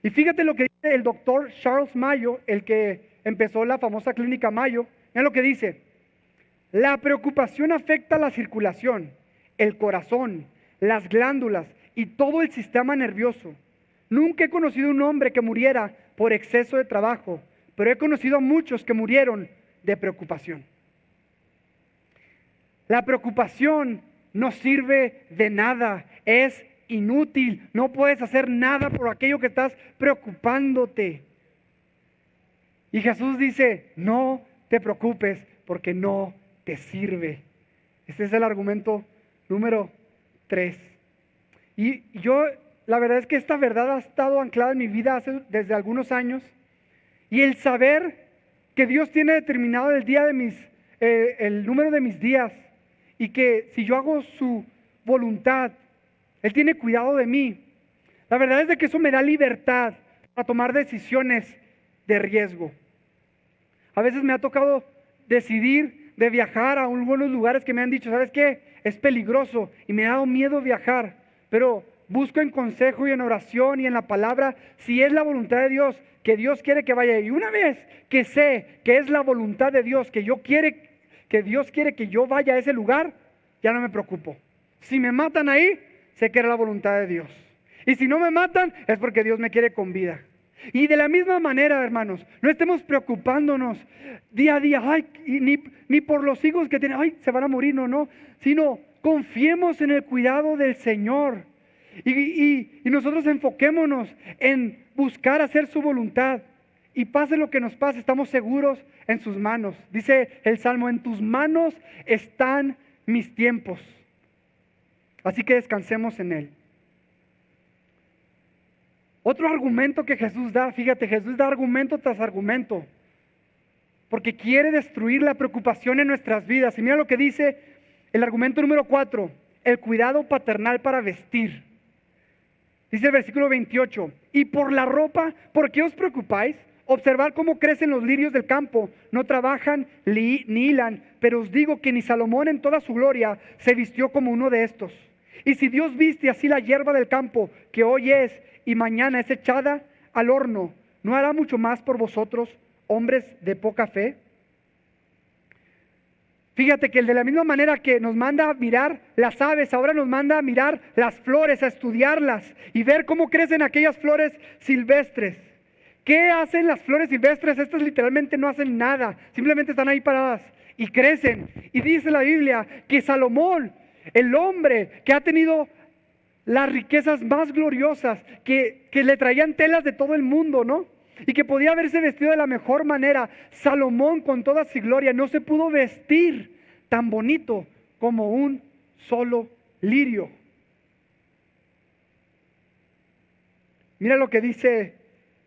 Y fíjate lo que dice el doctor Charles Mayo, el que empezó la famosa clínica Mayo. Mira lo que dice: la preocupación afecta la circulación, el corazón, las glándulas y todo el sistema nervioso. Nunca he conocido un hombre que muriera por exceso de trabajo, pero he conocido a muchos que murieron de preocupación. La preocupación no sirve de nada, es inútil, no puedes hacer nada por aquello que estás preocupándote. Y Jesús dice, no te preocupes porque no te sirve. Este es el argumento número 3. Y yo, la verdad es que esta verdad ha estado anclada en mi vida desde algunos años. Y el saber que Dios tiene determinado el número de mis días, y que si yo hago su voluntad, Él tiene cuidado de mí. La verdad es de que eso me da libertad para tomar decisiones de riesgo. A veces me ha tocado decidir de viajar a algunos lugares que me han dicho, ¿sabes qué? Es peligroso y me ha dado miedo viajar, pero busco en consejo y en oración y en la palabra si es la voluntad de Dios, que Dios quiere que vaya. Y una vez que sé que es la voluntad de Dios, que Dios quiere que yo vaya a ese lugar, ya no me preocupo. Si me matan ahí, sé que era la voluntad de Dios. Y si no me matan, es porque Dios me quiere con vida. Y de la misma manera, hermanos, no estemos preocupándonos día a día, ni por los hijos que tienen, se van a morir, no, sino confiemos en el cuidado del Señor. Y nosotros enfoquémonos en buscar hacer su voluntad. Y pase lo que nos pase, estamos seguros en sus manos. Dice el Salmo, en tus manos están mis tiempos. Así que descansemos en Él. Otro argumento que Jesús da, fíjate, Jesús da argumento tras argumento. porque quiere destruir la preocupación en nuestras vidas. Y mira lo que dice el argumento número 4, el cuidado paternal para vestir. Dice el versículo 28, y por la ropa, ¿por qué os preocupáis? Observad cómo crecen los lirios del campo, no trabajan ni hilan, pero os digo que ni Salomón en toda su gloria se vistió como uno de estos. Y si Dios viste así la hierba del campo, que hoy es y mañana es echada al horno, ¿no hará mucho más por vosotros, hombres de poca fe? Fíjate que de la misma manera que nos manda a mirar las aves, ahora nos manda a mirar las flores, a estudiarlas y ver cómo crecen aquellas flores silvestres. ¿Qué hacen las flores silvestres? Estas literalmente no hacen nada, simplemente están ahí paradas y crecen. Y dice la Biblia que Salomón, el hombre que ha tenido las riquezas más gloriosas, que le traían telas de todo el mundo, ¿no? Y que podía haberse vestido de la mejor manera. Salomón, con toda su gloria, no se pudo vestir tan bonito como un solo lirio. Mira lo que dice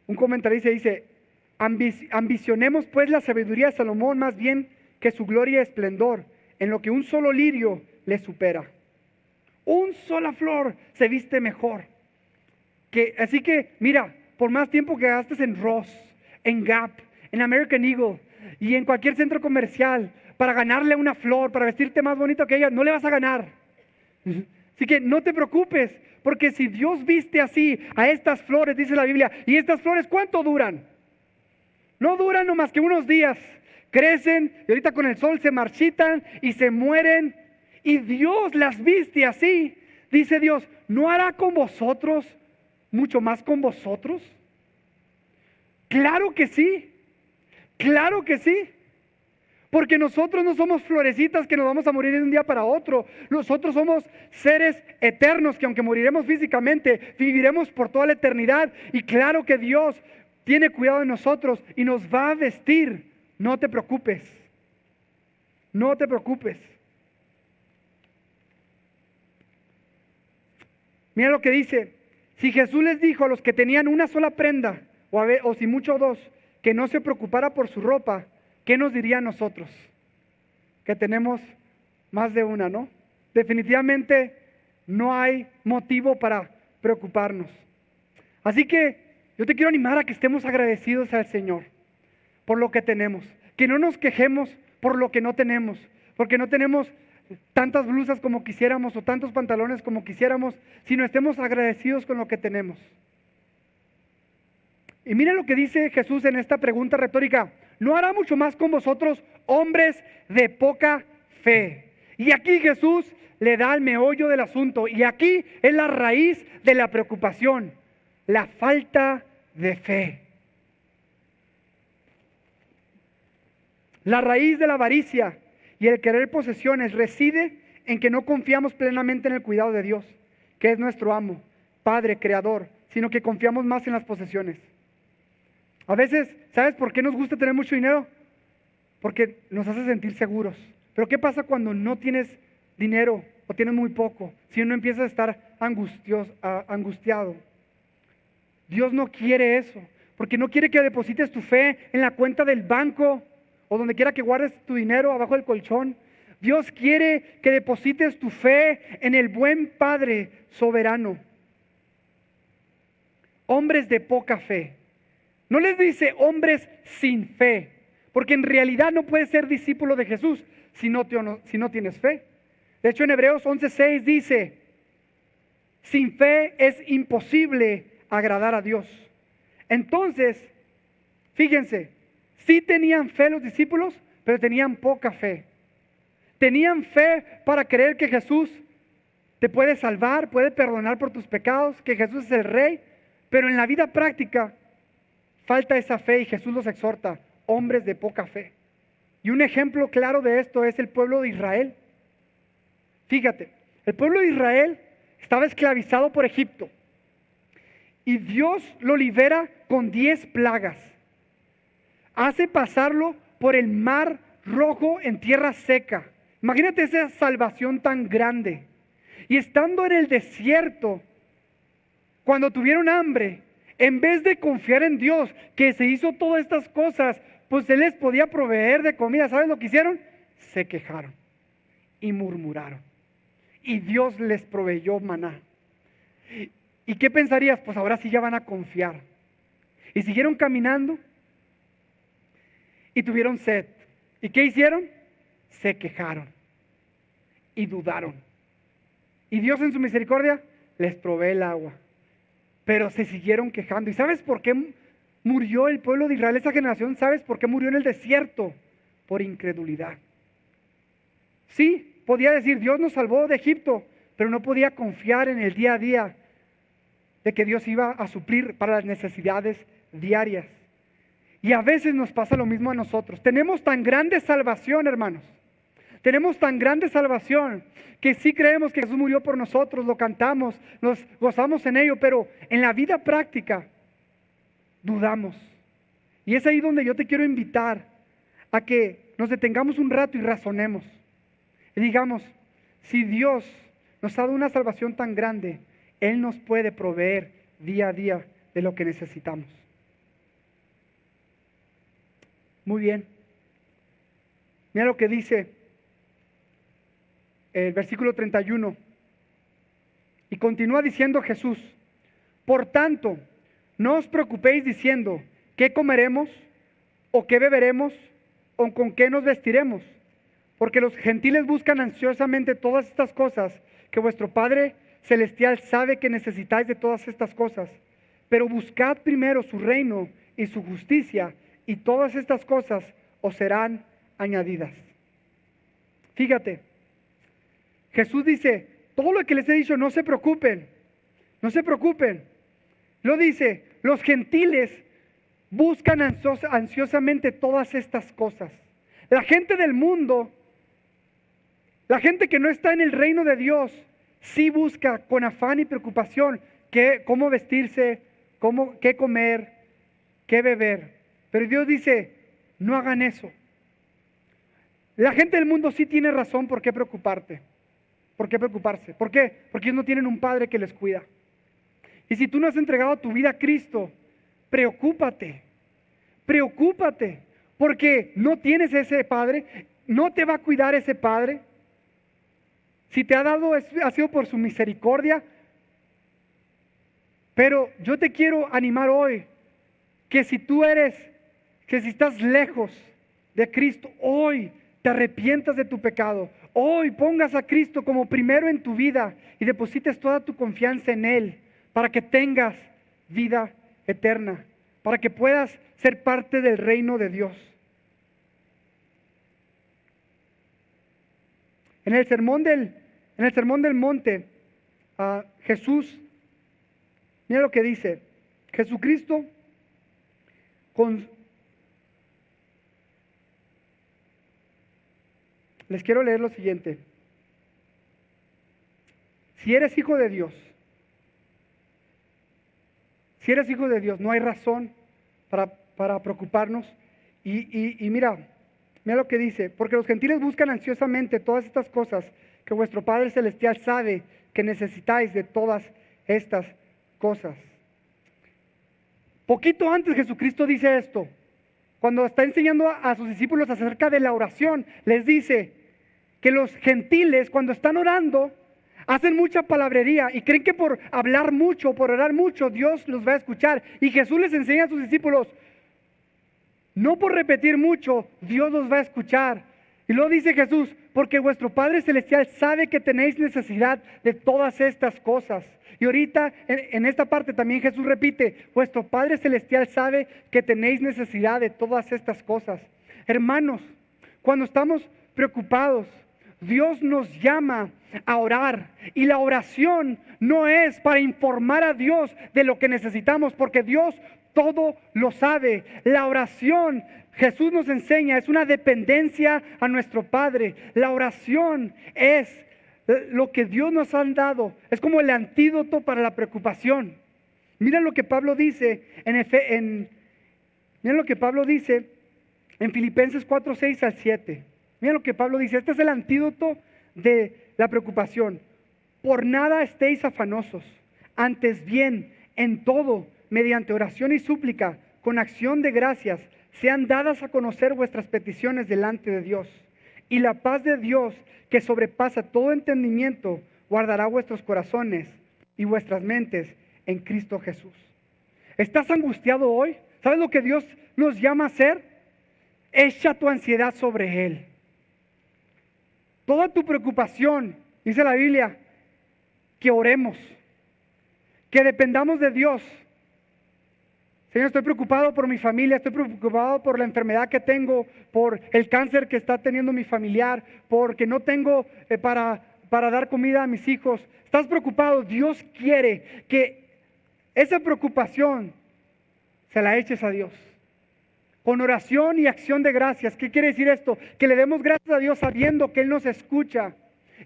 un comentarista, dice, ambicionemos pues la sabiduría de Salomón más bien que su gloria y esplendor, en lo que un solo lirio le supera. Un sola flor se viste mejor. Así que, mira, por más tiempo que gastes en Ross, en Gap, en American Eagle y en cualquier centro comercial para ganarle una flor, para vestirte más bonito que ella, no le vas a ganar. Así que no te preocupes, porque si Dios viste así a estas flores, dice la Biblia, y estas flores, ¿cuánto duran? No duran no más que unos días. Crecen y ahorita con el sol se marchitan y se mueren. Y Dios las viste así. Dice Dios, ¿no hará con vosotros mucho más con vosotros? Claro que sí, claro que sí. Porque nosotros no somos florecitas que nos vamos a morir de un día para otro. Nosotros somos seres eternos que aunque moriremos físicamente, viviremos por toda la eternidad. Y claro que Dios tiene cuidado de nosotros y nos va a vestir. No te preocupes, no te preocupes. Mira lo que dice. Si Jesús les dijo a los que tenían una sola prenda, o si mucho dos, que no se preocupara por su ropa, ¿qué nos diría a nosotros? Que tenemos más de una, ¿no? Definitivamente no hay motivo para preocuparnos. Así que yo te quiero animar a que estemos agradecidos al Señor por lo que tenemos. Que no nos quejemos por lo que no tenemos, porque no tenemos tantas blusas como quisiéramos o tantos pantalones como quisiéramos, sino estemos agradecidos con lo que tenemos. Y mira lo que dice Jesús en esta pregunta retórica. ¿No hará mucho más con vosotros, hombres de poca fe? Y aquí Jesús le da el meollo del asunto. Y aquí es la raíz de la preocupación. La falta de fe. La raíz de la avaricia y el querer posesiones reside en que no confiamos plenamente en el cuidado de Dios, que es nuestro amo, Padre, Creador, sino que confiamos más en las posesiones. A veces, ¿sabes por qué nos gusta tener mucho dinero? Porque nos hace sentir seguros. Pero ¿qué pasa cuando no tienes dinero o tienes muy poco? Si uno empieza a estar angustiado. Dios no quiere eso, porque no quiere que deposites tu fe en la cuenta del banco o donde quiera que guardes tu dinero abajo del colchón. Dios quiere que deposites tu fe en el buen Padre soberano. Hombres de poca fe. No les dice hombres sin fe, porque en realidad no puedes ser discípulo de Jesús si no tienes fe. De hecho, en Hebreos 11:6 dice, sin fe es imposible agradar a Dios. Entonces, fíjense, sí tenían fe los discípulos, pero tenían poca fe. Tenían fe para creer que Jesús te puede salvar, puede perdonar por tus pecados, que Jesús es el Rey, pero en la vida práctica falta esa fe y Jesús los exhorta, hombres de poca fe. Y un ejemplo claro de esto es el pueblo de Israel. Fíjate, el pueblo de Israel estaba esclavizado por Egipto y Dios lo libera con 10 plagas. Hace pasarlo por el mar Rojo en tierra seca. Imagínate esa salvación tan grande. Y estando en el desierto, cuando tuvieron hambre, en vez de confiar en Dios, que se hizo todas estas cosas pues Él les podía proveer de comida. ¿Sabes lo que hicieron? Se quejaron y murmuraron. Y Dios les proveyó maná. ¿Y qué pensarías? Pues ahora sí ya van a confiar. Y siguieron caminando y tuvieron sed. ¿Y qué hicieron? Se quejaron y dudaron. Y Dios en su misericordia les provee el agua. Pero se siguieron quejando. ¿Y sabes por qué murió el pueblo de Israel, esa generación? ¿Sabes por qué murió en el desierto? Por incredulidad. Sí, podía decir, Dios nos salvó de Egipto, pero no podía confiar en el día a día de que Dios iba a suplir para las necesidades diarias. Y a veces nos pasa lo mismo a nosotros. Tenemos tan grande salvación, hermanos. Tenemos tan grande salvación que sí creemos que Jesús murió por nosotros, lo cantamos, nos gozamos en ello, pero en la vida práctica dudamos. Y es ahí donde yo te quiero invitar a que nos detengamos un rato y razonemos. Y digamos, si Dios nos ha dado una salvación tan grande, Él nos puede proveer día a día de lo que necesitamos. Muy bien. Mira lo que dice el versículo 31. Y continúa diciendo Jesús: por tanto, no os preocupéis diciendo, ¿qué comeremos? ¿O qué beberemos? ¿O con qué nos vestiremos? Porque los gentiles buscan ansiosamente todas estas cosas, que vuestro Padre Celestial sabe que necesitáis de todas estas cosas. Pero buscad primero su reino y su justicia, y todas estas cosas os serán añadidas. Fíjate, Jesús dice, todo lo que les he dicho, no se preocupen, no se preocupen. Lo dice, los gentiles buscan ansiosamente todas estas cosas. La gente del mundo, la gente que no está en el reino de Dios, sí busca con afán y preocupación cómo vestirse, qué comer, qué beber. Pero Dios dice, no hagan eso. La gente del mundo sí tiene razón por qué preocuparse. ¿Por qué? Porque ellos no tienen un padre que les cuida. Y si tú no has entregado tu vida a Cristo, preocúpate, porque no tienes ese padre, no te va a cuidar ese padre. Si te ha dado, ha sido por su misericordia. Pero yo te quiero animar hoy, que si estás lejos de Cristo, hoy te arrepientas de tu pecado. Hoy pongas a Cristo como primero en tu vida y deposites toda tu confianza en Él para que tengas vida eterna, para que puedas ser parte del reino de Dios. En el sermón del monte, Jesús, mira lo que dice, Jesucristo les quiero leer lo siguiente. Si eres hijo de Dios, no hay razón para preocuparnos. Y mira lo que dice, porque los gentiles buscan ansiosamente todas estas cosas, que vuestro Padre Celestial sabe que necesitáis de todas estas cosas. Poquito antes Jesucristo dice esto, cuando está enseñando a sus discípulos acerca de la oración, les dice que los gentiles cuando están orando hacen mucha palabrería y creen que por hablar mucho, por orar mucho, Dios los va a escuchar. Y Jesús les enseña a sus discípulos, no por repetir mucho, Dios los va a escuchar. Y luego dice Jesús, porque vuestro Padre Celestial sabe que tenéis necesidad de todas estas cosas. Y ahorita en esta parte también Jesús repite, vuestro Padre Celestial sabe que tenéis necesidad de todas estas cosas. Hermanos, cuando estamos preocupados, Dios nos llama a orar, y la oración no es para informar a Dios de lo que necesitamos, porque Dios todo lo sabe. La oración, Jesús nos enseña, es una dependencia a nuestro Padre. La oración es lo que Dios nos ha dado, es como el antídoto para la preocupación. Mira lo que Pablo dice mira lo que Pablo dice en Filipenses 4, 6 al 7. Mira lo que Pablo dice, este es el antídoto de la preocupación. Por nada estéis afanosos, antes bien, en todo, mediante oración y súplica, con acción de gracias, sean dadas a conocer vuestras peticiones delante de Dios. Y la paz de Dios, que sobrepasa todo entendimiento, guardará vuestros corazones y vuestras mentes en Cristo Jesús. ¿Estás angustiado hoy? ¿Sabes lo que Dios nos llama a hacer? Echa tu ansiedad sobre Él. Toda tu preocupación, dice la Biblia, que oremos, que dependamos de Dios. Señor, estoy preocupado por mi familia, estoy preocupado por la enfermedad que tengo, por el cáncer que está teniendo mi familiar, porque no tengo para dar comida a mis hijos. Estás preocupado. Dios quiere que esa preocupación se la eches a Dios. Con oración y acción de gracias. ¿Qué quiere decir esto? Que le demos gracias a Dios sabiendo que Él nos escucha.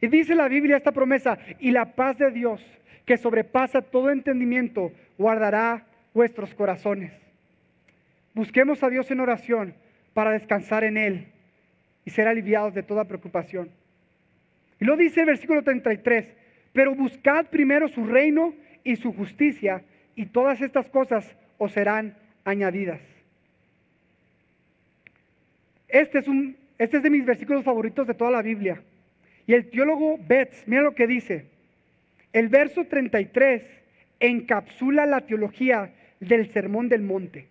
Y dice la Biblia esta promesa: y la paz de Dios, que sobrepasa todo entendimiento, guardará vuestros corazones. Busquemos a Dios en oración para descansar en Él y ser aliviados de toda preocupación. Y lo dice el versículo 33, pero buscad primero su reino y su justicia, y todas estas cosas os serán añadidas. Este es de mis versículos favoritos de toda la Biblia. Y el teólogo Betts, mira lo que dice. El verso 33 encapsula la teología del Sermón del Monte.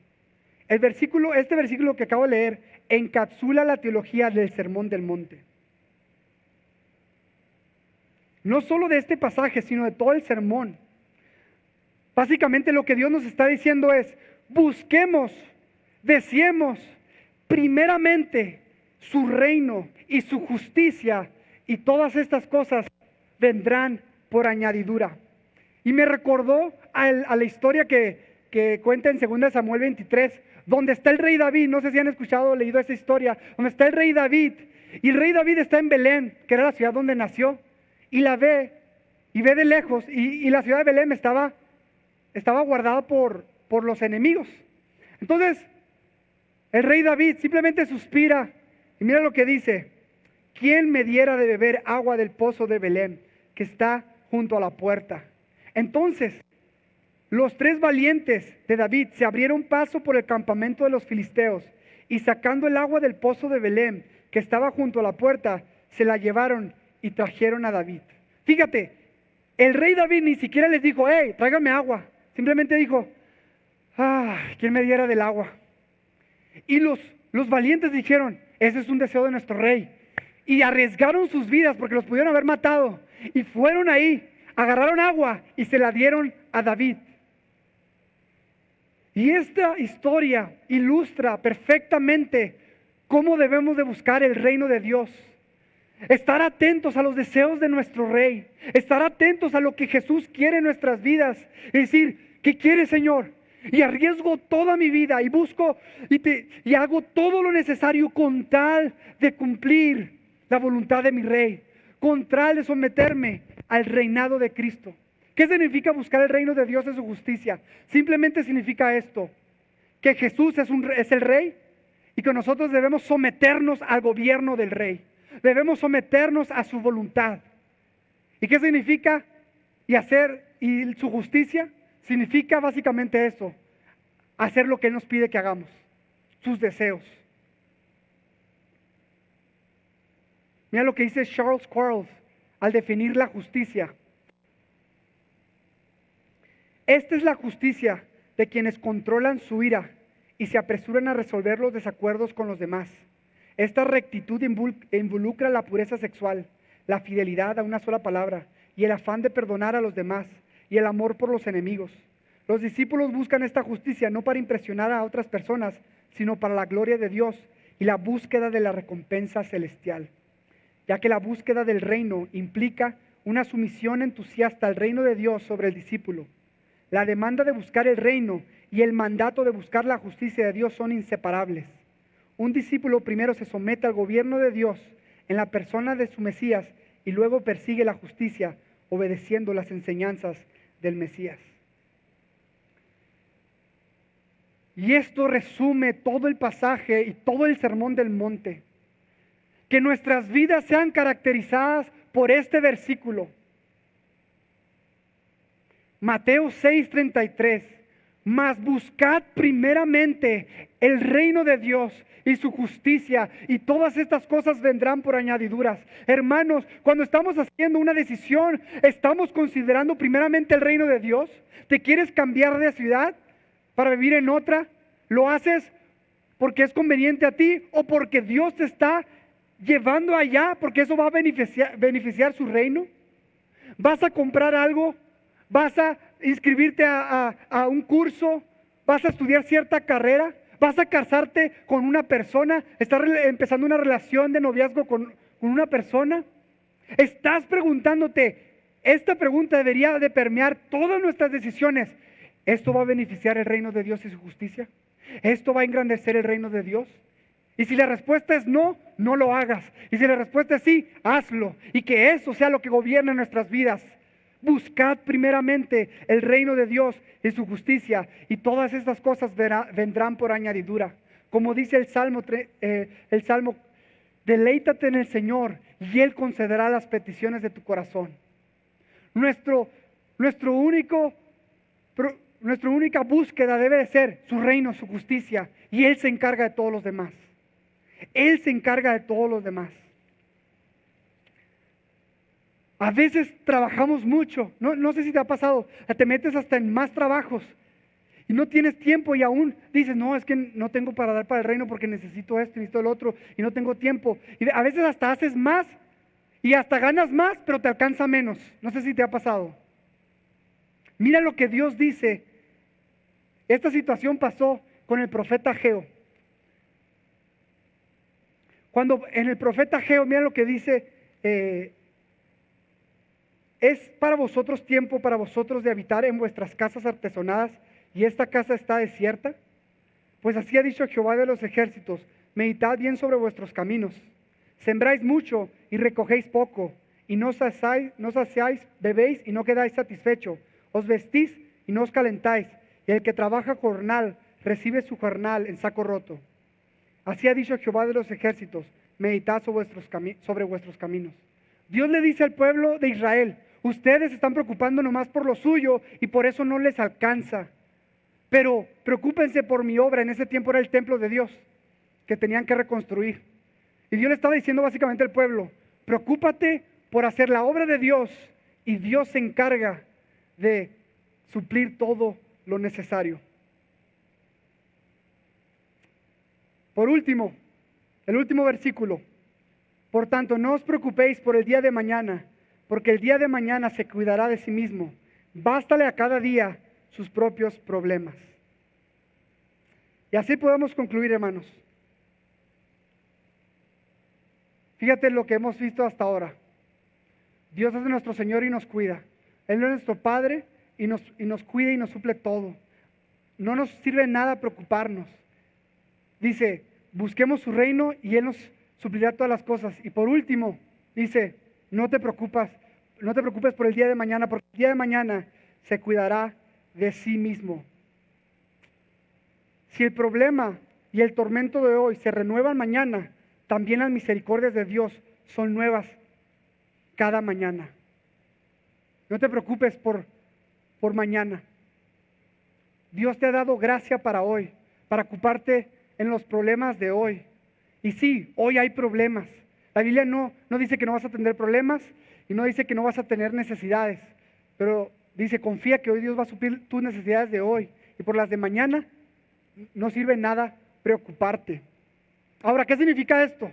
Este versículo que acabo de leer encapsula la teología del Sermón del Monte. No solo de este pasaje, sino de todo el sermón. Básicamente lo que Dios nos está diciendo es: busquemos, deseemos primeramente su reino y su justicia, y todas estas cosas vendrán por añadidura. Y me recordó a la historia que cuenta en 2 Samuel 23, donde está el rey David. No sé si han escuchado o leído esa historia, donde está el rey David, y el rey David está en Belén, que era la ciudad donde nació, y la ve, y ve de lejos, y la ciudad de Belén estaba guardada por los enemigos. Entonces, el rey David simplemente suspira, y mira lo que dice: ¿quién me diera de beber agua del pozo de Belén, que está junto a la puerta? Entonces, los 3 valientes de David se abrieron paso por el campamento de los filisteos, y sacando el agua del pozo de Belén, que estaba junto a la puerta, se la llevaron y trajeron a David. Fíjate, el rey David ni siquiera les dijo: hey, tráigame agua. Simplemente dijo: ¿quién me diera del agua? Y los valientes dijeron: ese es un deseo de nuestro rey. Y arriesgaron sus vidas porque los pudieron haber matado. Y fueron ahí, agarraron agua y se la dieron a David. Y esta historia ilustra perfectamente cómo debemos de buscar el reino de Dios. Estar atentos a los deseos de nuestro Rey. Estar atentos a lo que Jesús quiere en nuestras vidas. Y decir: ¿qué quiere, Señor? Y arriesgo toda mi vida y busco y hago todo lo necesario con tal de cumplir la voluntad de mi Rey, con tal de someterme al reinado de Cristo. ¿Qué significa buscar el reino de Dios y su justicia? Simplemente significa esto: que Jesús es el Rey y que nosotros debemos someternos al gobierno del Rey. Debemos someternos a su voluntad. ¿Y qué significa? Y su justicia significa básicamente eso: hacer lo que Él nos pide que hagamos, sus deseos. Mira lo que dice Charles Quarles al definir la justicia. Esta es la justicia de quienes controlan su ira y se apresuran a resolver los desacuerdos con los demás. Esta rectitud involucra la pureza sexual, la fidelidad a una sola palabra y el afán de perdonar a los demás y el amor por los enemigos. Los discípulos buscan esta justicia no para impresionar a otras personas, sino para la gloria de Dios y la búsqueda de la recompensa celestial, ya que la búsqueda del reino implica una sumisión entusiasta al reino de Dios sobre el discípulo. La demanda de buscar el reino y el mandato de buscar la justicia de Dios son inseparables. Un discípulo primero se somete al gobierno de Dios en la persona de su Mesías y luego persigue la justicia obedeciendo las enseñanzas del Mesías. Y esto resume todo el pasaje y todo el sermón del monte. Que nuestras vidas sean caracterizadas por este versículo. Mateo 6:33. Mas buscad primeramente el reino de Dios y su justicia, y todas estas cosas vendrán por añadiduras. Hermanos, cuando estamos haciendo una decisión, ¿estamos considerando primeramente el reino de Dios? ¿Te quieres cambiar de ciudad para vivir en otra? ¿Lo haces porque es conveniente a ti o porque Dios te está llevando allá, porque eso va a beneficiar su reino? ¿Vas a comprar algo? ¿Vas a inscribirte a un curso? ¿Vas a estudiar cierta carrera? ¿Vas a casarte con una persona? ¿Estás empezando una relación de noviazgo con una persona? Estás preguntándote, esta pregunta debería de permear todas nuestras decisiones. ¿Esto va a beneficiar el reino de Dios y su justicia? ¿Esto va a engrandecer el reino de Dios? Y si la respuesta es no, no lo hagas. Y si la respuesta es sí, hazlo. Y que eso sea lo que gobierne nuestras vidas. Buscad primeramente el reino de Dios y su justicia, y todas estas cosas vendrán por añadidura. Como dice el Salmo, deleítate en el Señor y Él concederá las peticiones de tu corazón. Nuestra única búsqueda debe de ser su reino, su justicia, y Él se encarga de todos los demás. Él se encarga de todos los demás. A veces trabajamos mucho, no sé si te ha pasado, te metes hasta en más trabajos y no tienes tiempo y aún dices, no, es que no tengo para dar para el reino porque necesito esto, necesito el otro y no tengo tiempo. Y a veces hasta haces más y hasta ganas más, pero te alcanza menos. No sé si te ha pasado. Mira lo que Dios dice. Esta situación pasó con el profeta Ageo. Cuando en el profeta Ageo, mira lo que dice, es para vosotros tiempo, para vosotros de habitar en vuestras casas artesonadas, y esta casa está desierta. Pues así ha dicho Jehová de los ejércitos, meditad bien sobre vuestros caminos. Sembráis mucho y recogéis poco, y no saciáis, bebéis y no quedáis satisfecho. Os vestís y no os calentáis, y el que trabaja jornal recibe su jornal en saco roto. Así ha dicho Jehová de los ejércitos, meditad sobre vuestros caminos. Dios le dice al pueblo de Israel, ustedes se están preocupando nomás por lo suyo y por eso no les alcanza. Pero preocúpense por mi obra. En ese tiempo era el templo de Dios que tenían que reconstruir. Y Dios le estaba diciendo básicamente al pueblo, preocúpate por hacer la obra de Dios y Dios se encarga de suplir todo lo necesario. Por último, el último versículo. Por tanto, no os preocupéis por el día de mañana, porque el día de mañana se cuidará de sí mismo. Bástale a cada día sus propios problemas. Y así podemos concluir, hermanos. Fíjate lo que hemos visto hasta ahora. Dios es nuestro Señor y nos cuida. Él es nuestro Padre y nos cuida y nos suple todo. No nos sirve nada preocuparnos. Dice, busquemos su reino y Él nos suplirá todas las cosas. Y por último, dice, no te preocupes por el día de mañana, porque el día de mañana se cuidará de sí mismo. Si el problema y el tormento de hoy se renuevan mañana, también las misericordias de Dios son nuevas cada mañana. No te preocupes por mañana. Dios te ha dado gracia para hoy, para ocuparte en los problemas de hoy. Y sí, hoy hay problemas. La Biblia no dice que no vas a tener problemas y no dice que no vas a tener necesidades, pero dice, confía que hoy Dios va a suplir tus necesidades de hoy y por las de mañana no sirve nada preocuparte. Ahora, ¿qué significa esto?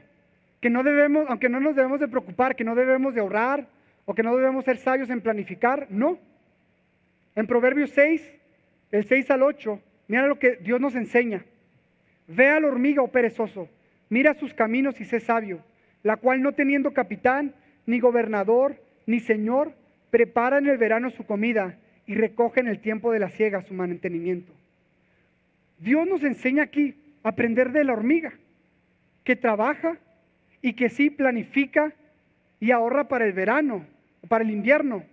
Que no debemos, aunque no nos debemos de preocupar, que no debemos de ahorrar o que no debemos ser sabios en planificar, no. En Proverbios 6, del 6 al 8, mira lo que Dios nos enseña. Ve a la hormiga, oh perezoso, mira sus caminos y sé sabio, la cual no teniendo capitán, ni gobernador, ni señor, prepara en el verano su comida y recoge en el tiempo de la siega su mantenimiento. Dios nos enseña aquí a aprender de la hormiga, que trabaja y que sí planifica y ahorra para el verano, para el invierno.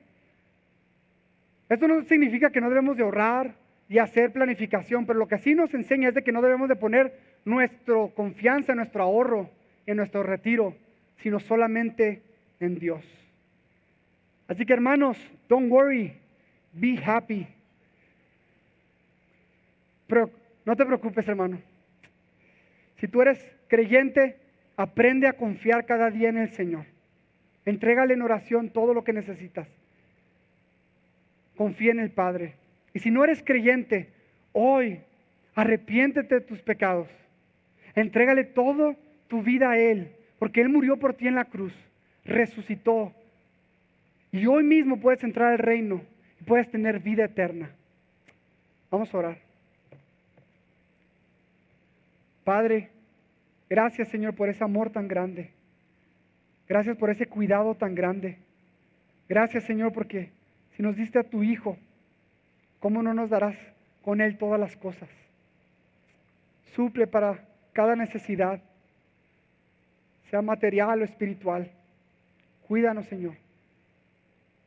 Esto no significa que no debemos de ahorrar y hacer planificación, pero lo que sí nos enseña es de que no debemos de poner nuestra confianza en nuestro ahorro, en nuestro retiro, sino solamente en Dios. Así que hermanos, don't worry, be happy. Pero no te preocupes, hermano. Si tú eres creyente, aprende a confiar cada día en el Señor. Entrégale en oración todo lo que necesitas. Confía en el Padre. Y si no eres creyente, hoy arrepiéntete de tus pecados. Entrégale toda tu vida a Él, porque Él murió por ti en la cruz, resucitó. Y hoy mismo puedes entrar al reino y puedes tener vida eterna. Vamos a orar. Padre, gracias, Señor, por ese amor tan grande. Gracias por ese cuidado tan grande. Gracias, Señor, porque si nos diste a tu Hijo, ¿cómo no nos darás con Él todas las cosas? Suple para cada necesidad, sea material o espiritual. Cuídanos, Señor.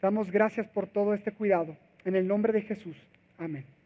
Damos gracias por todo este cuidado. En el nombre de Jesús. Amén.